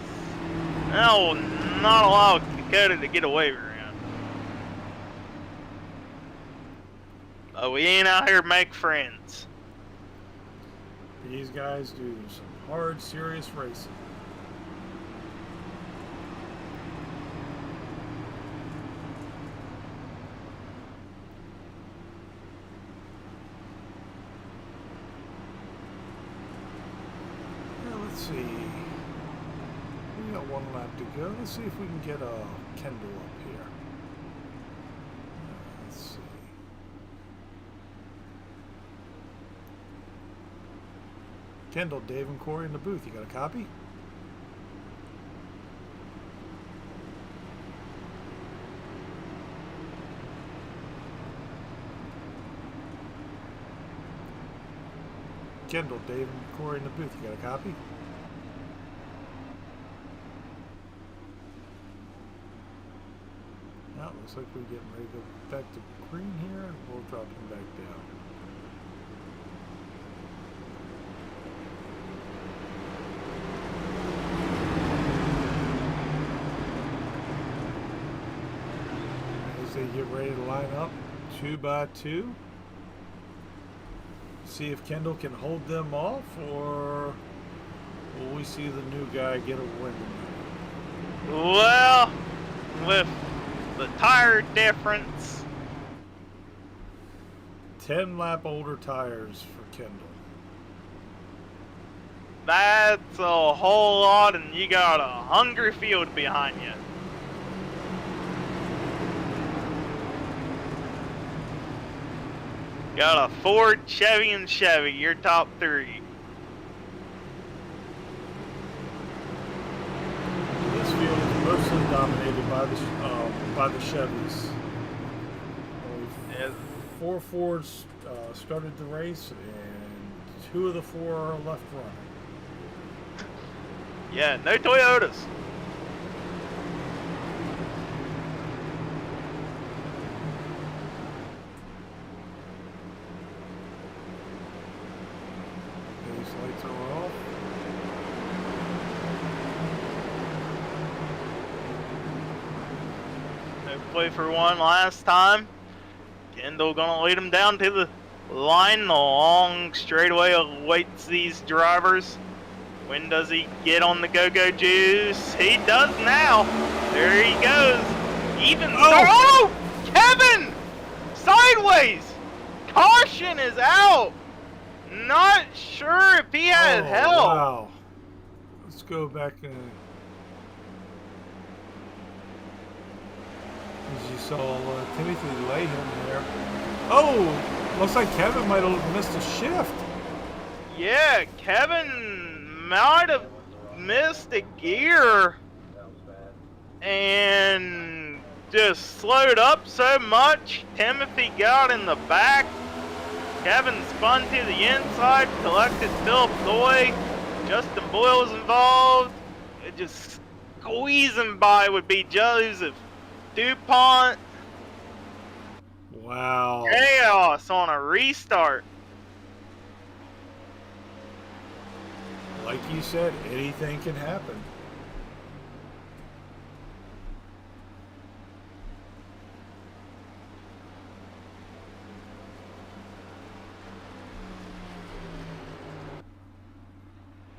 that will not allow Dakota to get away around. But we ain't out here to make friends. These guys do some hard, serious racing. Let's see. We got one lap to go. Let's see if we can get Kendall up here. Let's see. Kendall, Dave, and Corey in the booth. You got a copy? Kendall, Dave, and Corey in the booth. You got a copy? Now, looks like we're getting ready to go back to green here, and we'll drop him back down. As they get ready to line up 2 by 2. See if Kendall can hold them off, or will we see the new guy get a win? Well, with the tire difference, 10 lap older tires for Kendall. that's a whole lot, and you got a hungry field behind you. Got a Ford, Chevy, and Chevy, your top 3. This field is mostly dominated by the Chevys. Yeah. 4 Fords started the race, and 2 of the 4 are left running. Yeah, no Toyotas. These lights are off. Hopefully for one last time. Kendall gonna lead him down to the line. The long straightaway awaits these drivers. When does he get on the go-go juice? He does now. There he goes. Even oh, Kevin! Sideways! Caution is out! Not sure if he had help. Wow. Let's go back and. As you saw Timothy Latham there. Oh, looks like Kevin might have missed a shift. Yeah, Kevin might have missed a gear and just slowed up so much. Timothy got in the back. Kevin spun to the inside, collected Philip Doy. Justin Boyles involved. It just squeezing by would be Joseph DuPont. Wow. Chaos on a restart. Like you said, anything can happen.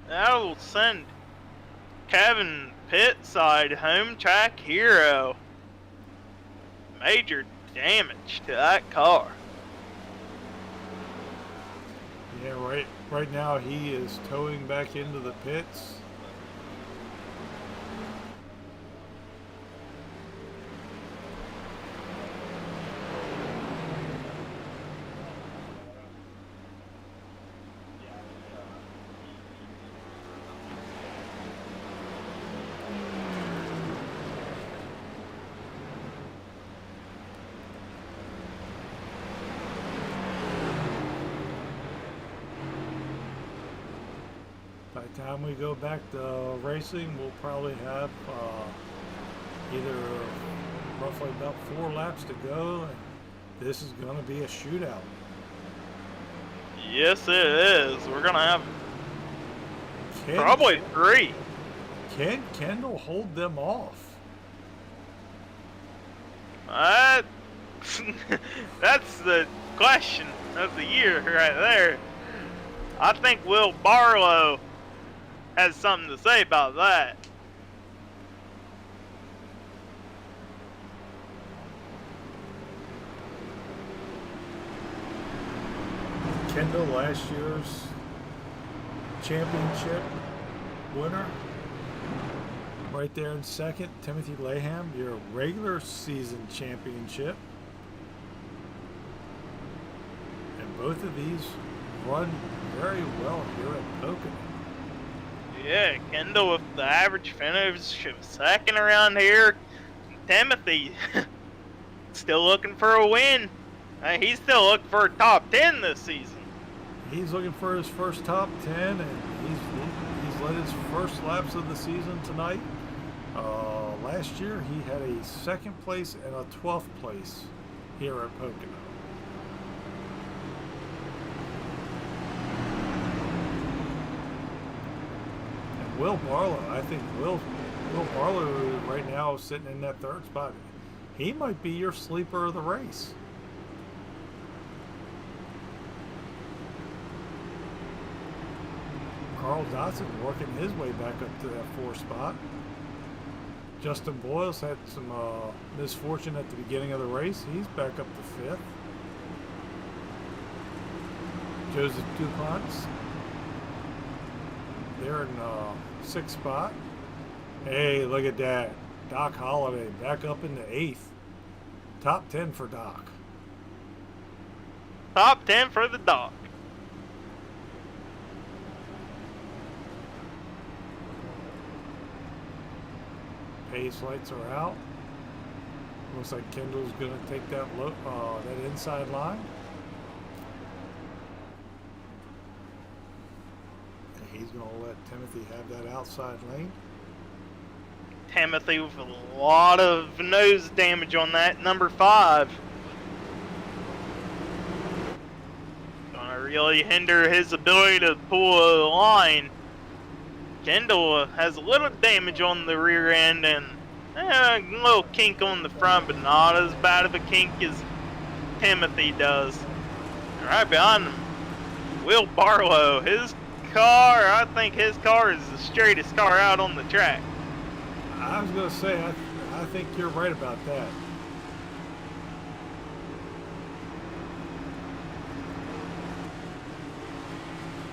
That'll send Kevin Pittside home track hero. Major damage to that car. Yeah, right now he is towing back into the pits. By the time we go back to racing, we'll probably have either roughly about 4 laps to go, and this is going to be a shootout. Yes, it is. We're gonna have Can, probably 3. Can Kendall hold them off? That's the question of the year right there. I think Will Barlow has something to say about that. Kendall, last year's championship winner. Right there in second. Timothy Latham, your regular season championship. And both of these run very well here at Pocono. Yeah, Kendall with the average finish of second around here. Timothy still looking for a win. He's still looking for a top 10 this season. He's looking for his first top 10, and he's led his first laps of the season tonight. Last year he had a second place and a 12th place here at Pocono. And Will Barlow, I think Will Barlow right now is sitting in that third spot. He might be your sleeper of the race. Carl Dotson working his way back up to that 4th spot. Justin Boyles had some misfortune at the beginning of the race. He's back up to 5th. Joseph DuPont's there in 6th spot. Hey, look at that. Doc Holliday back up in the 8th. Top 10 for Doc. Top 10 for the Doc. Pace lights are out. Looks like Kendall's going to take that that inside line. And he's going to let Timothy have that outside lane. Timothy with a lot of nose damage on that number 5. Gonna really hinder his ability to pull a line. Kendall has a little damage on the rear end and a little kink on the front, but not as bad of a kink as Timothy does. And right behind him, Will Barlow. His car, I think his car is the straightest car out on the track. I was going to say, I think you're right about that.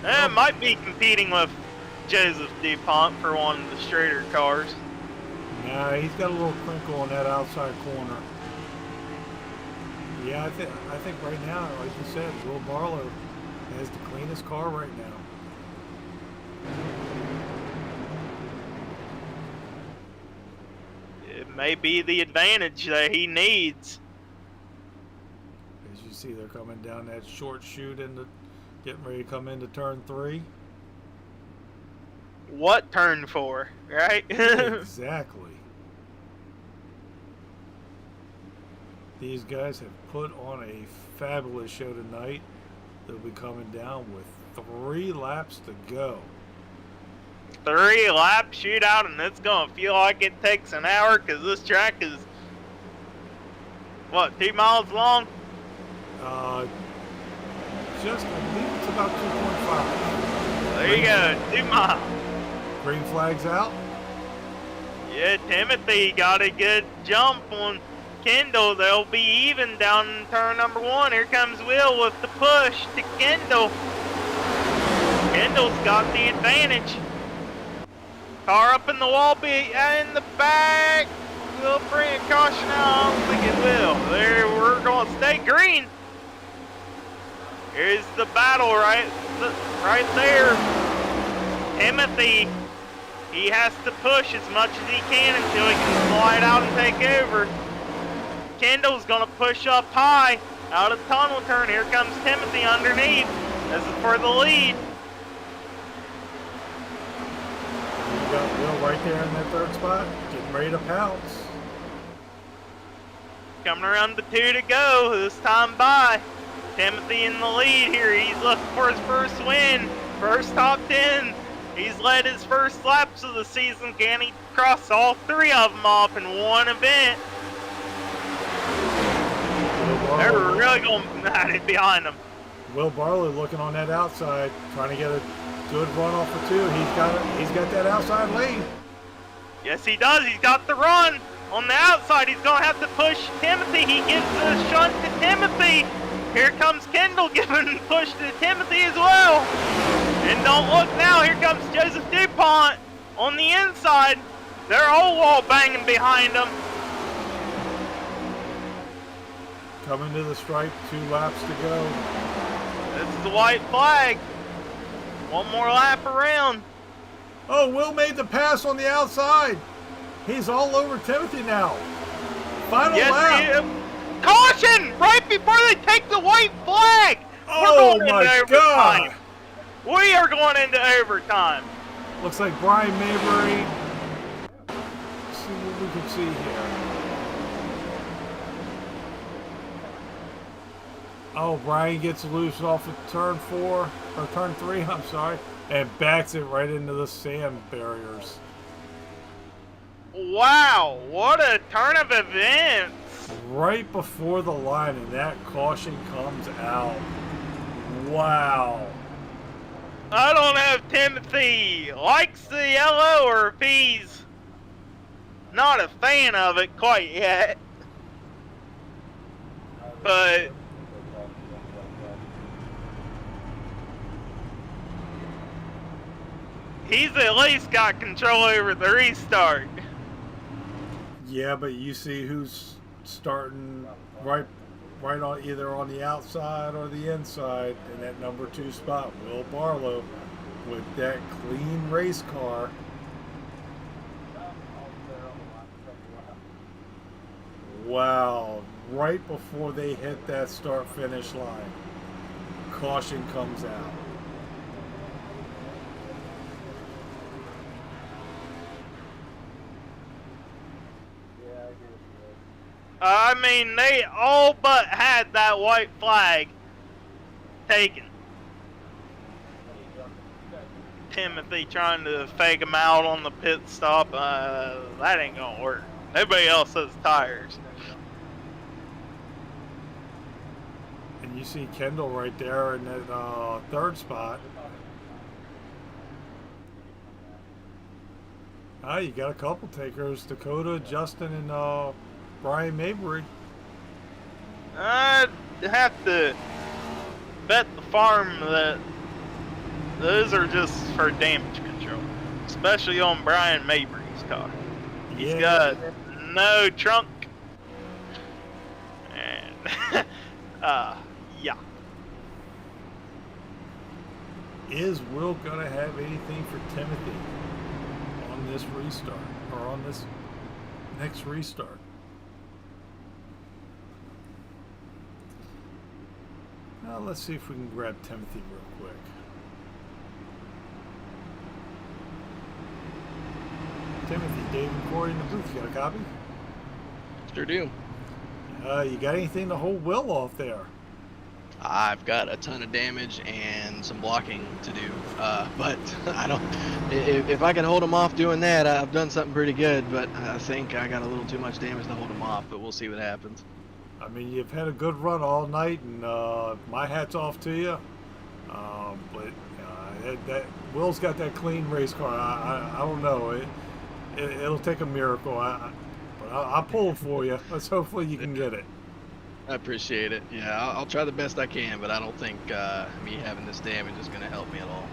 Might be competing with Joseph DuPont for one of the straighter cars. Nah, he's got a little crinkle on that outside corner. Yeah, I think right now, like you said, Will Barlow has the cleanest car right now. It may be the advantage that he needs. As you see, they're coming down that short chute into getting ready to come into turn 3. What turn 4, right? Exactly. These guys have put on a fabulous show tonight. They'll be coming down with 3 laps to go. 3-lap shootout, and it's gonna feel like it takes an hour because this track is what, 2 miles long? Just, I believe it's about 2.5. There you go, 2 miles. Green flag's out. Yeah, Timothy got a good jump on Kendall. They'll be even down in turn number 1. Here comes Will with the push to Kendall. Kendall's got the advantage. Car up in the wall, be in the back. We'll bring a caution out. I don't think it will. There, we're going to stay green. Here's the battle right there. Timothy, he has to push as much as he can until he can slide out and take over. Kendall's going to push up high out of tunnel turn. Here comes Timothy underneath. This is for the lead. You got Will right there in that 3rd spot, getting ready to pounce. Coming around the 2 to go, this time by. Timothy in the lead here. He's looking for his first win, first top 10. He's led his first laps of the season. Can he cross all 3 of them off in one event? They're really going at it behind him. Will Barlow looking on that outside, trying to get a good run off for 2. He's got that outside lane. Yes, he does. He's got the run on the outside. He's going to have to push Timothy. He gives the shunt to Timothy. Here comes Kendall giving a push to Timothy as well. And don't look now. Here comes Joseph DuPont on the inside. They're all wall banging behind him. Coming to the stripe, 2 laps to go. This is the white flag. One more lap around. Oh, Will made the pass on the outside. He's all over Timothy now. Final lap. Caution! Right before they take the white flag. Oh my God! We are going into overtime. Looks like Brian Maybury. Let's see what we can see here. Oh, Brian gets loose off of turn 4, or turn 3, I'm sorry, and backs it right into the sand barriers. Wow, what a turn of events. Right before the line, and that caution comes out. Wow. I don't know if Timothy likes the yellow or if he's not a fan of it quite yet. But he's at least got control over the restart. Yeah, but you see who's starting right on either on the outside or the inside in that number 2 spot. Will Barlow with that clean race car. Wow, right before they hit that start-finish line, caution comes out. I mean, they all but had that white flag taken. Timothy trying to fake him out on the pit stop. That ain't gonna work. Everybody else has tires. And you see Kendall right there in that 3rd spot. You got a couple takers. Dakota, Justin, and Brian Maybury. I'd have to bet the farm that Those are just for damage control, especially on Brian Mabry's car. He's got no trunk, and yeah. Is Will gonna have anything for Timothy on this restart, or on this next restart? Now let's see if we can grab Timothy real quick. Timothy, Dave, and Corey in the booth. You got a copy? Sure do. You got anything to hold Will off there? I've got a ton of damage and some blocking to do, but I don't. If I can hold him off doing that, I've done something pretty good. But I think I got a little too much damage to hold him off. But we'll see what happens. I mean, you've had a good run all night, and my hat's off to you. But that Will's got that clean race car. I don't know. It'll take a miracle. But I'll pull it for you. Let's hopefully you can get it. I appreciate it. Yeah, I'll try the best I can, but I don't think me having this damage is going to help me at all.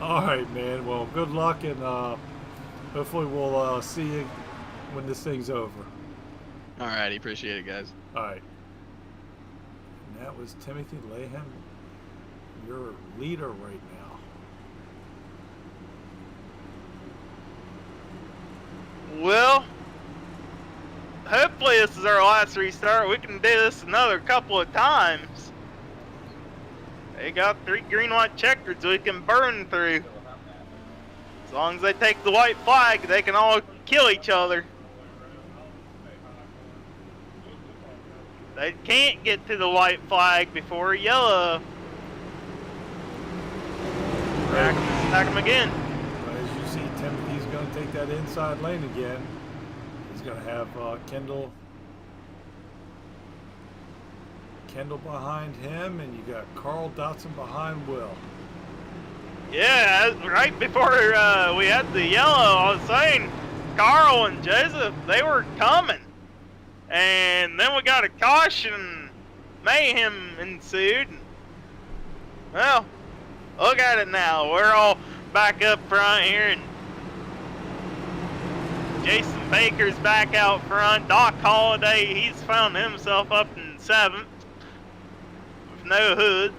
All right, man. Well, good luck, and hopefully we'll see you when this thing's over. All righty, appreciate it, guys. All right. And that was Timothy Latham, your leader right now. Well, hopefully this is our last restart. We can do this another couple of times. They got 3 green, white checkers we can burn through. As long as they take the white flag, they can all kill each other. They can't get to the white flag before yellow. Attack them again. But as you see, Timothy's going to take that inside lane again. He's going to have Kendall behind him, and you got Carl Dotson behind Will. Yeah, right before we had the yellow, I was saying Carl and Joseph, they were coming. And then we got a caution, mayhem ensued. Well, look at it now. We're all back up front here, and Jason Baker's back out front. Doc Holliday, he's found himself up in 7th with no hood.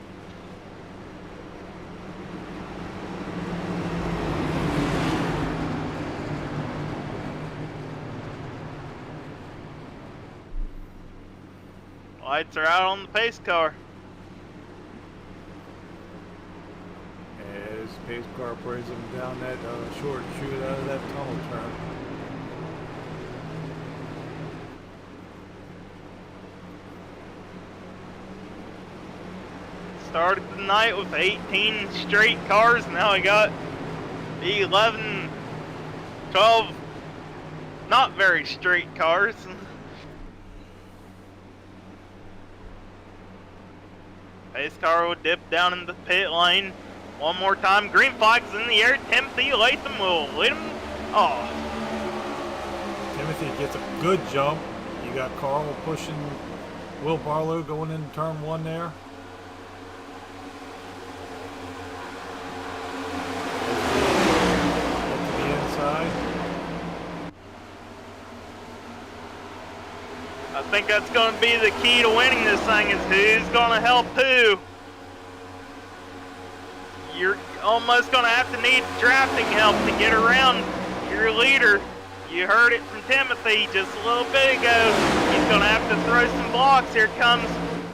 Lights are out on the pace car. As pace car brings him down that short chute out of that tunnel turn. Started the night with 18 straight cars. Now we got 11, 12 not very straight cars. Pace car will dip down in the pit lane one more time. Green flag's in the air. Timothy Latham will lead him off. Timothy gets a good jump. You got Carl pushing Will Barlow going into turn 1 there. Get to the inside. I think that's going to be the key to winning this thing, is who's going to help who. You're almost going to have to need drafting help to get around your leader. You heard it from Timothy just a little bit ago. He's going to have to throw some blocks. Here comes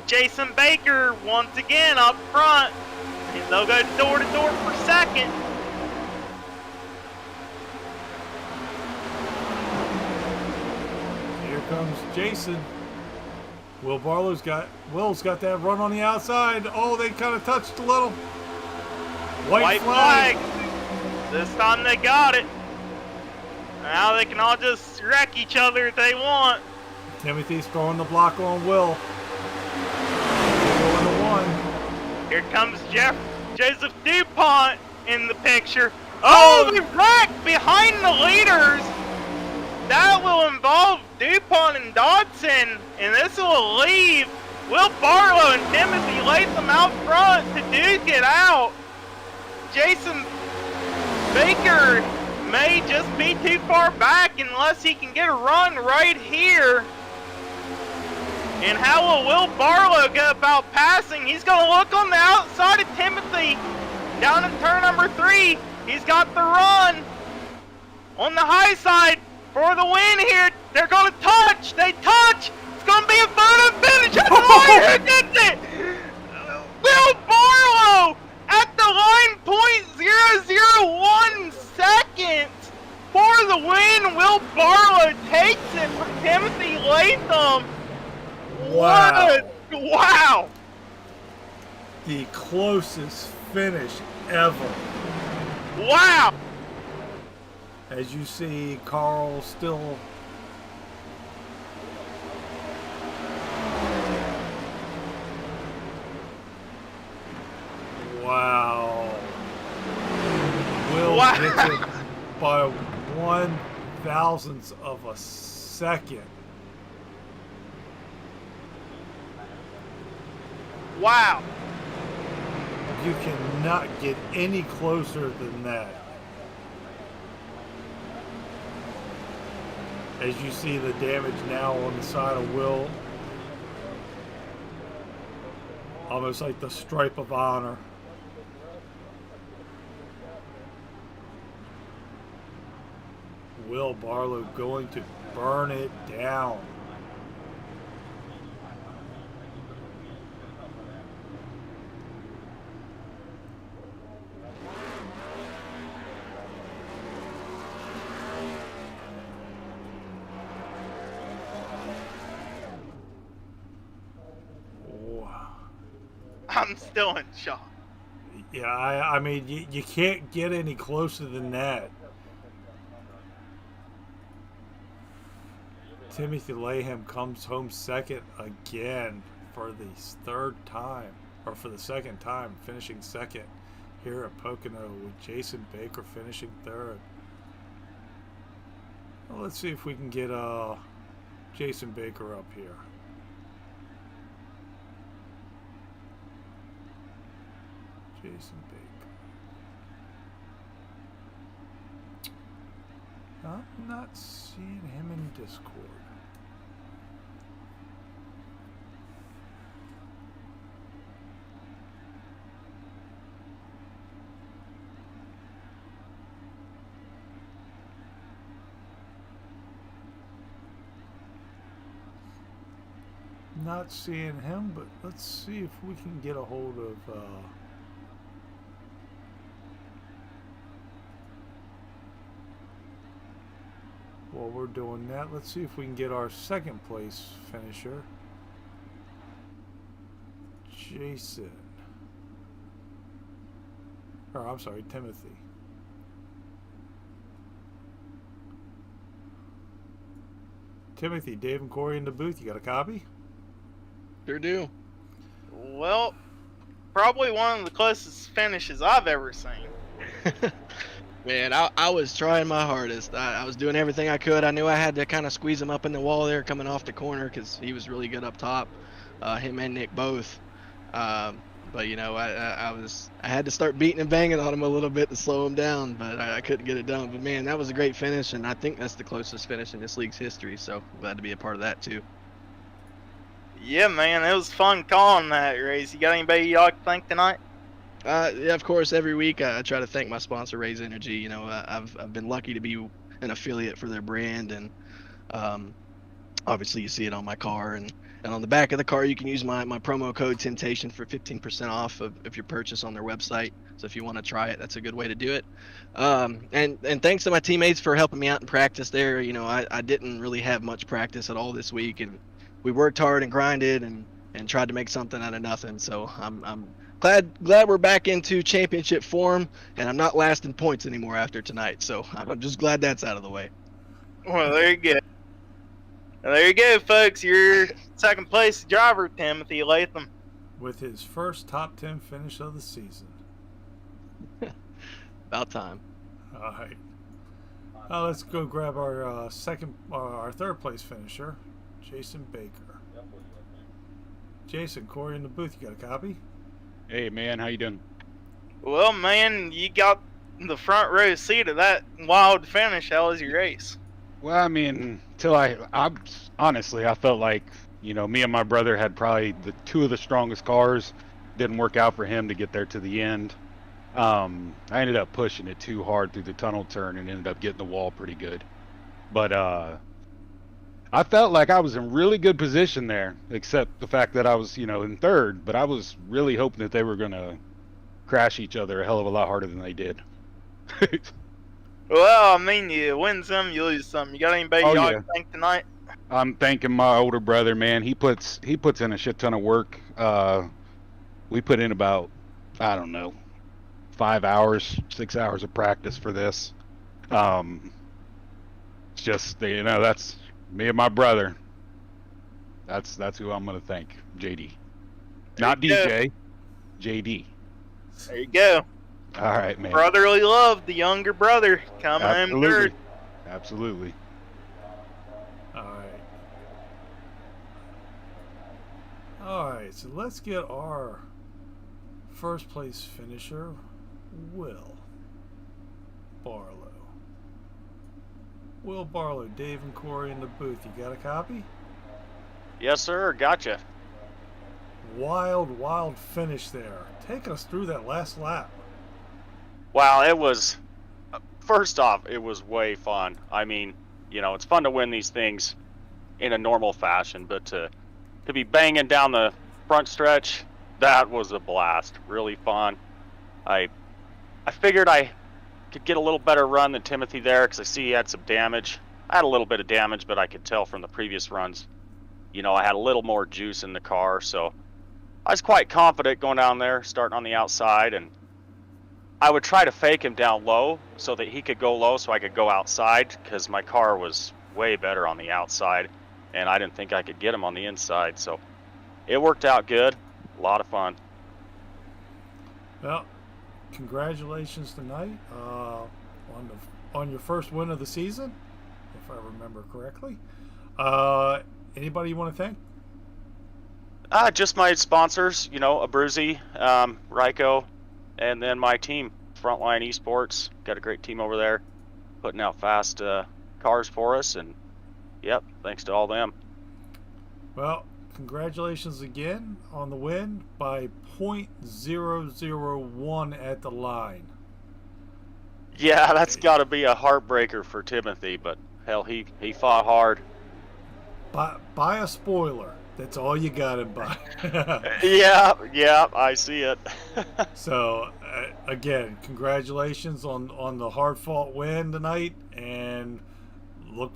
Jason Baker once again up front. And they'll go door to door for second. Here comes Jason. Will's got that run on the outside. Oh, they kind of touched a little. White flag. This time they got it. Now they can all just wreck each other if they want. Timothy's throwing the block on Will. Going to 1. Here comes Joseph DuPont in the picture. Oh, they wrecked behind the leaders. That will involve DuPont and Dodson, and this will leave Will Barlow and Timothy Latham out front to duke it out. Jason Baker may just be too far back unless he can get a run right here. And how will Will Barlow go about passing? He's going to look on the outside of Timothy down in turn number 3. He's got the run on the high side for the win here. They're going to touch. They touch. It's going to be a photo finish. At the line. Who gets it? Will Barlow at the line, .001 seconds for the win. Will Barlow takes it from Timothy Latham. Wow. Wow. The closest finish ever. Wow. As you see, Carl still wow. Will gets it by 1/1000th of a second. Wow. You cannot get any closer than that. As you see the damage now on the side of Will. Almost like the stripe of honor. Will Barlow going to burn it down. I'm still in shock. Yeah, I mean, you can't get any closer than that. Timothy Latham comes home second again for the third time, or for the second time, finishing second here at Pocono with Jason Baker finishing third. Well, let's see if we can get Jason Baker up here. Jason Baker. I'm not seeing him in Discord. Not seeing him, but let's see if we can get a hold of while we're doing that, let's see if we can get our second place finisher, Jason. Or I'm sorry, Timothy. Timothy, Dave and Corey in the booth. You got a copy? Sure do. Well, probably one of the closest finishes I've ever seen. Man, I was trying my hardest. I was doing everything I could. I knew I had to kind of squeeze him up in the wall there coming off the corner because he was really good up top. Him and Nick both. But, you know, I had to start beating and banging on him a little bit to slow him down, but I couldn't get it done. But, man, that was a great finish, and I think that's the closest finish in this league's history, so glad to be a part of that, too. Yeah, man, it was fun calling that race. You got anybody you like to thank tonight? Yeah, of course, every week I try to thank my sponsor, Raise Energy. You know, I've been lucky to be an affiliate for their brand, and obviously you see it on my car, and on the back of the car you can use my promo code Temptation for 15% off of your purchase on their website. So if you want to try it, that's a good way to do it. And thanks to my teammates for helping me out in practice there. You know, I didn't really have much practice at all this week, and we worked hard and grinded and tried to make something out of nothing. So I'm glad we're back into championship form, and I'm not last in points anymore after tonight. So I'm just glad that's out of the way. Well, there you go. There you go, folks. Your second place driver, Timothy Latham, with his first top 10 finish of the season. About time. All right. Let's go grab our our third place finisher, Jason Baker. Jason, Corey in the booth. You got a copy? Hey man, how you doing? Well, man, you got the front row seat of that wild finish. How was your race? Well, I mean, I honestly, I felt like, me and my brother had probably the two of the strongest cars. Didn't work out for him to get there to the end. I ended up pushing it too hard through the tunnel turn and ended up getting the wall pretty good. But I felt like I was in really good position there, except the fact that I was, in third. But I was really hoping that they were gonna crash each other a hell of a lot harder than they did. Well, I mean, you win some, you lose some. You got anybody Oh, you yeah. like to thank tonight? I'm thanking my older brother, man. He puts in a shit ton of work. We put in about, I don't know, 5 hours, 6 hours of practice for this. It's just, that's me and my brother. That's who I'm gonna thank, JD. Not There you DJ, JD. There you go. All right, man. Brotherly love, the younger brother coming in Absolutely. third. Absolutely. All right. All right, so let's get our first place finisher, Will Barlow. Will Barlow, Dave and Corey in the booth. You got a copy? Yes, sir. Gotcha. Wild finish there. Take us through that last lap. Wow, it was. First off, it was way fun. I mean, it's fun to win these things in a normal fashion, but to be banging down the front stretch, that was a blast. Really fun. I figured I could get a little better run than Timothy there because I see he had some damage. I had a little bit of damage, but I could tell from the previous runs, I had a little more juice in the car, so I was quite confident going down there, starting on the outside, and I would try to fake him down low so that he could go low so I could go outside because my car was way better on the outside and I didn't think I could get him on the inside. So it worked out good. A lot of fun. Well, congratulations tonight on your first win of the season, if I remember correctly. Anybody you want to thank? Just my sponsors, Abruzzi, Ryko, and then my team, Frontline Esports. Got a great team over there putting out fast cars for us, and yep, thanks to all them. Well, congratulations again on the win by .001 at the line. Yeah, that's got to be a heartbreaker for Timothy, but hell, he fought hard. Buy a spoiler. That's all you got to buy. Yeah, I see it. So, again, congratulations on the hard-fought win tonight, and look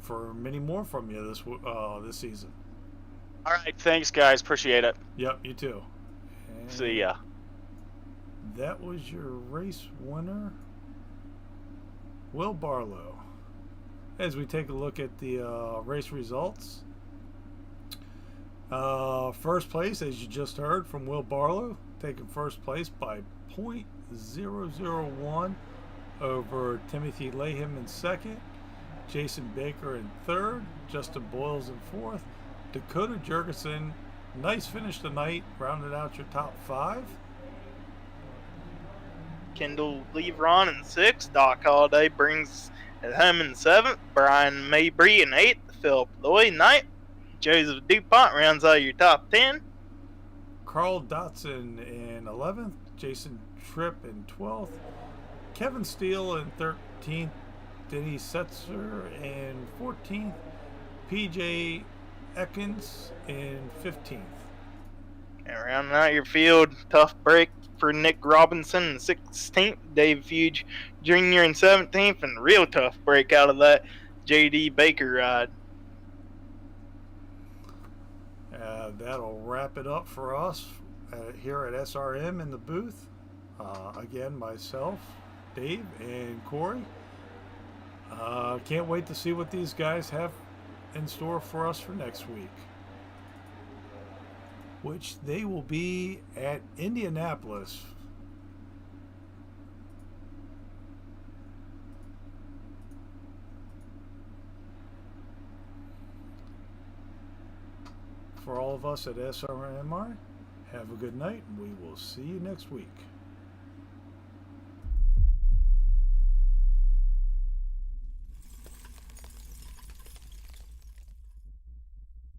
for many more from you this season. All right, thanks, guys. Appreciate it. Yep, you too. And see ya. That was your race winner, Will Barlow. As we take a look at the race results, first place, as you just heard from Will Barlow, taking first place by .001 over Timothy Latham in second, Jason Baker in third, Justin Boyles in fourth, Dakota Jurgensen, nice finish tonight, rounded out your top five. Kendall Levron in sixth. Doc Holliday brings it home in seventh. Brian Mabry in eighth. Philip Lloyd ninth. Joseph DuPont rounds out your top 10. Carl Dotson in 11th. Jason Tripp in 12th. Kevin Steele in 13th. Denny Setzer in 14th. PJ Ekins in 15th. And rounding out your field, tough break for Nick Robinson in 16th. Dave Fuge Jr. in 17th. And real tough break out of that JD Baker ride. That'll wrap it up for us here at SRM in the booth. Again, myself, Dave, and Corey. Can't wait to see what these guys have in store for us for next week, which they will be at Indianapolis. For all of us at SRMR, have a good night, and we will see you next week.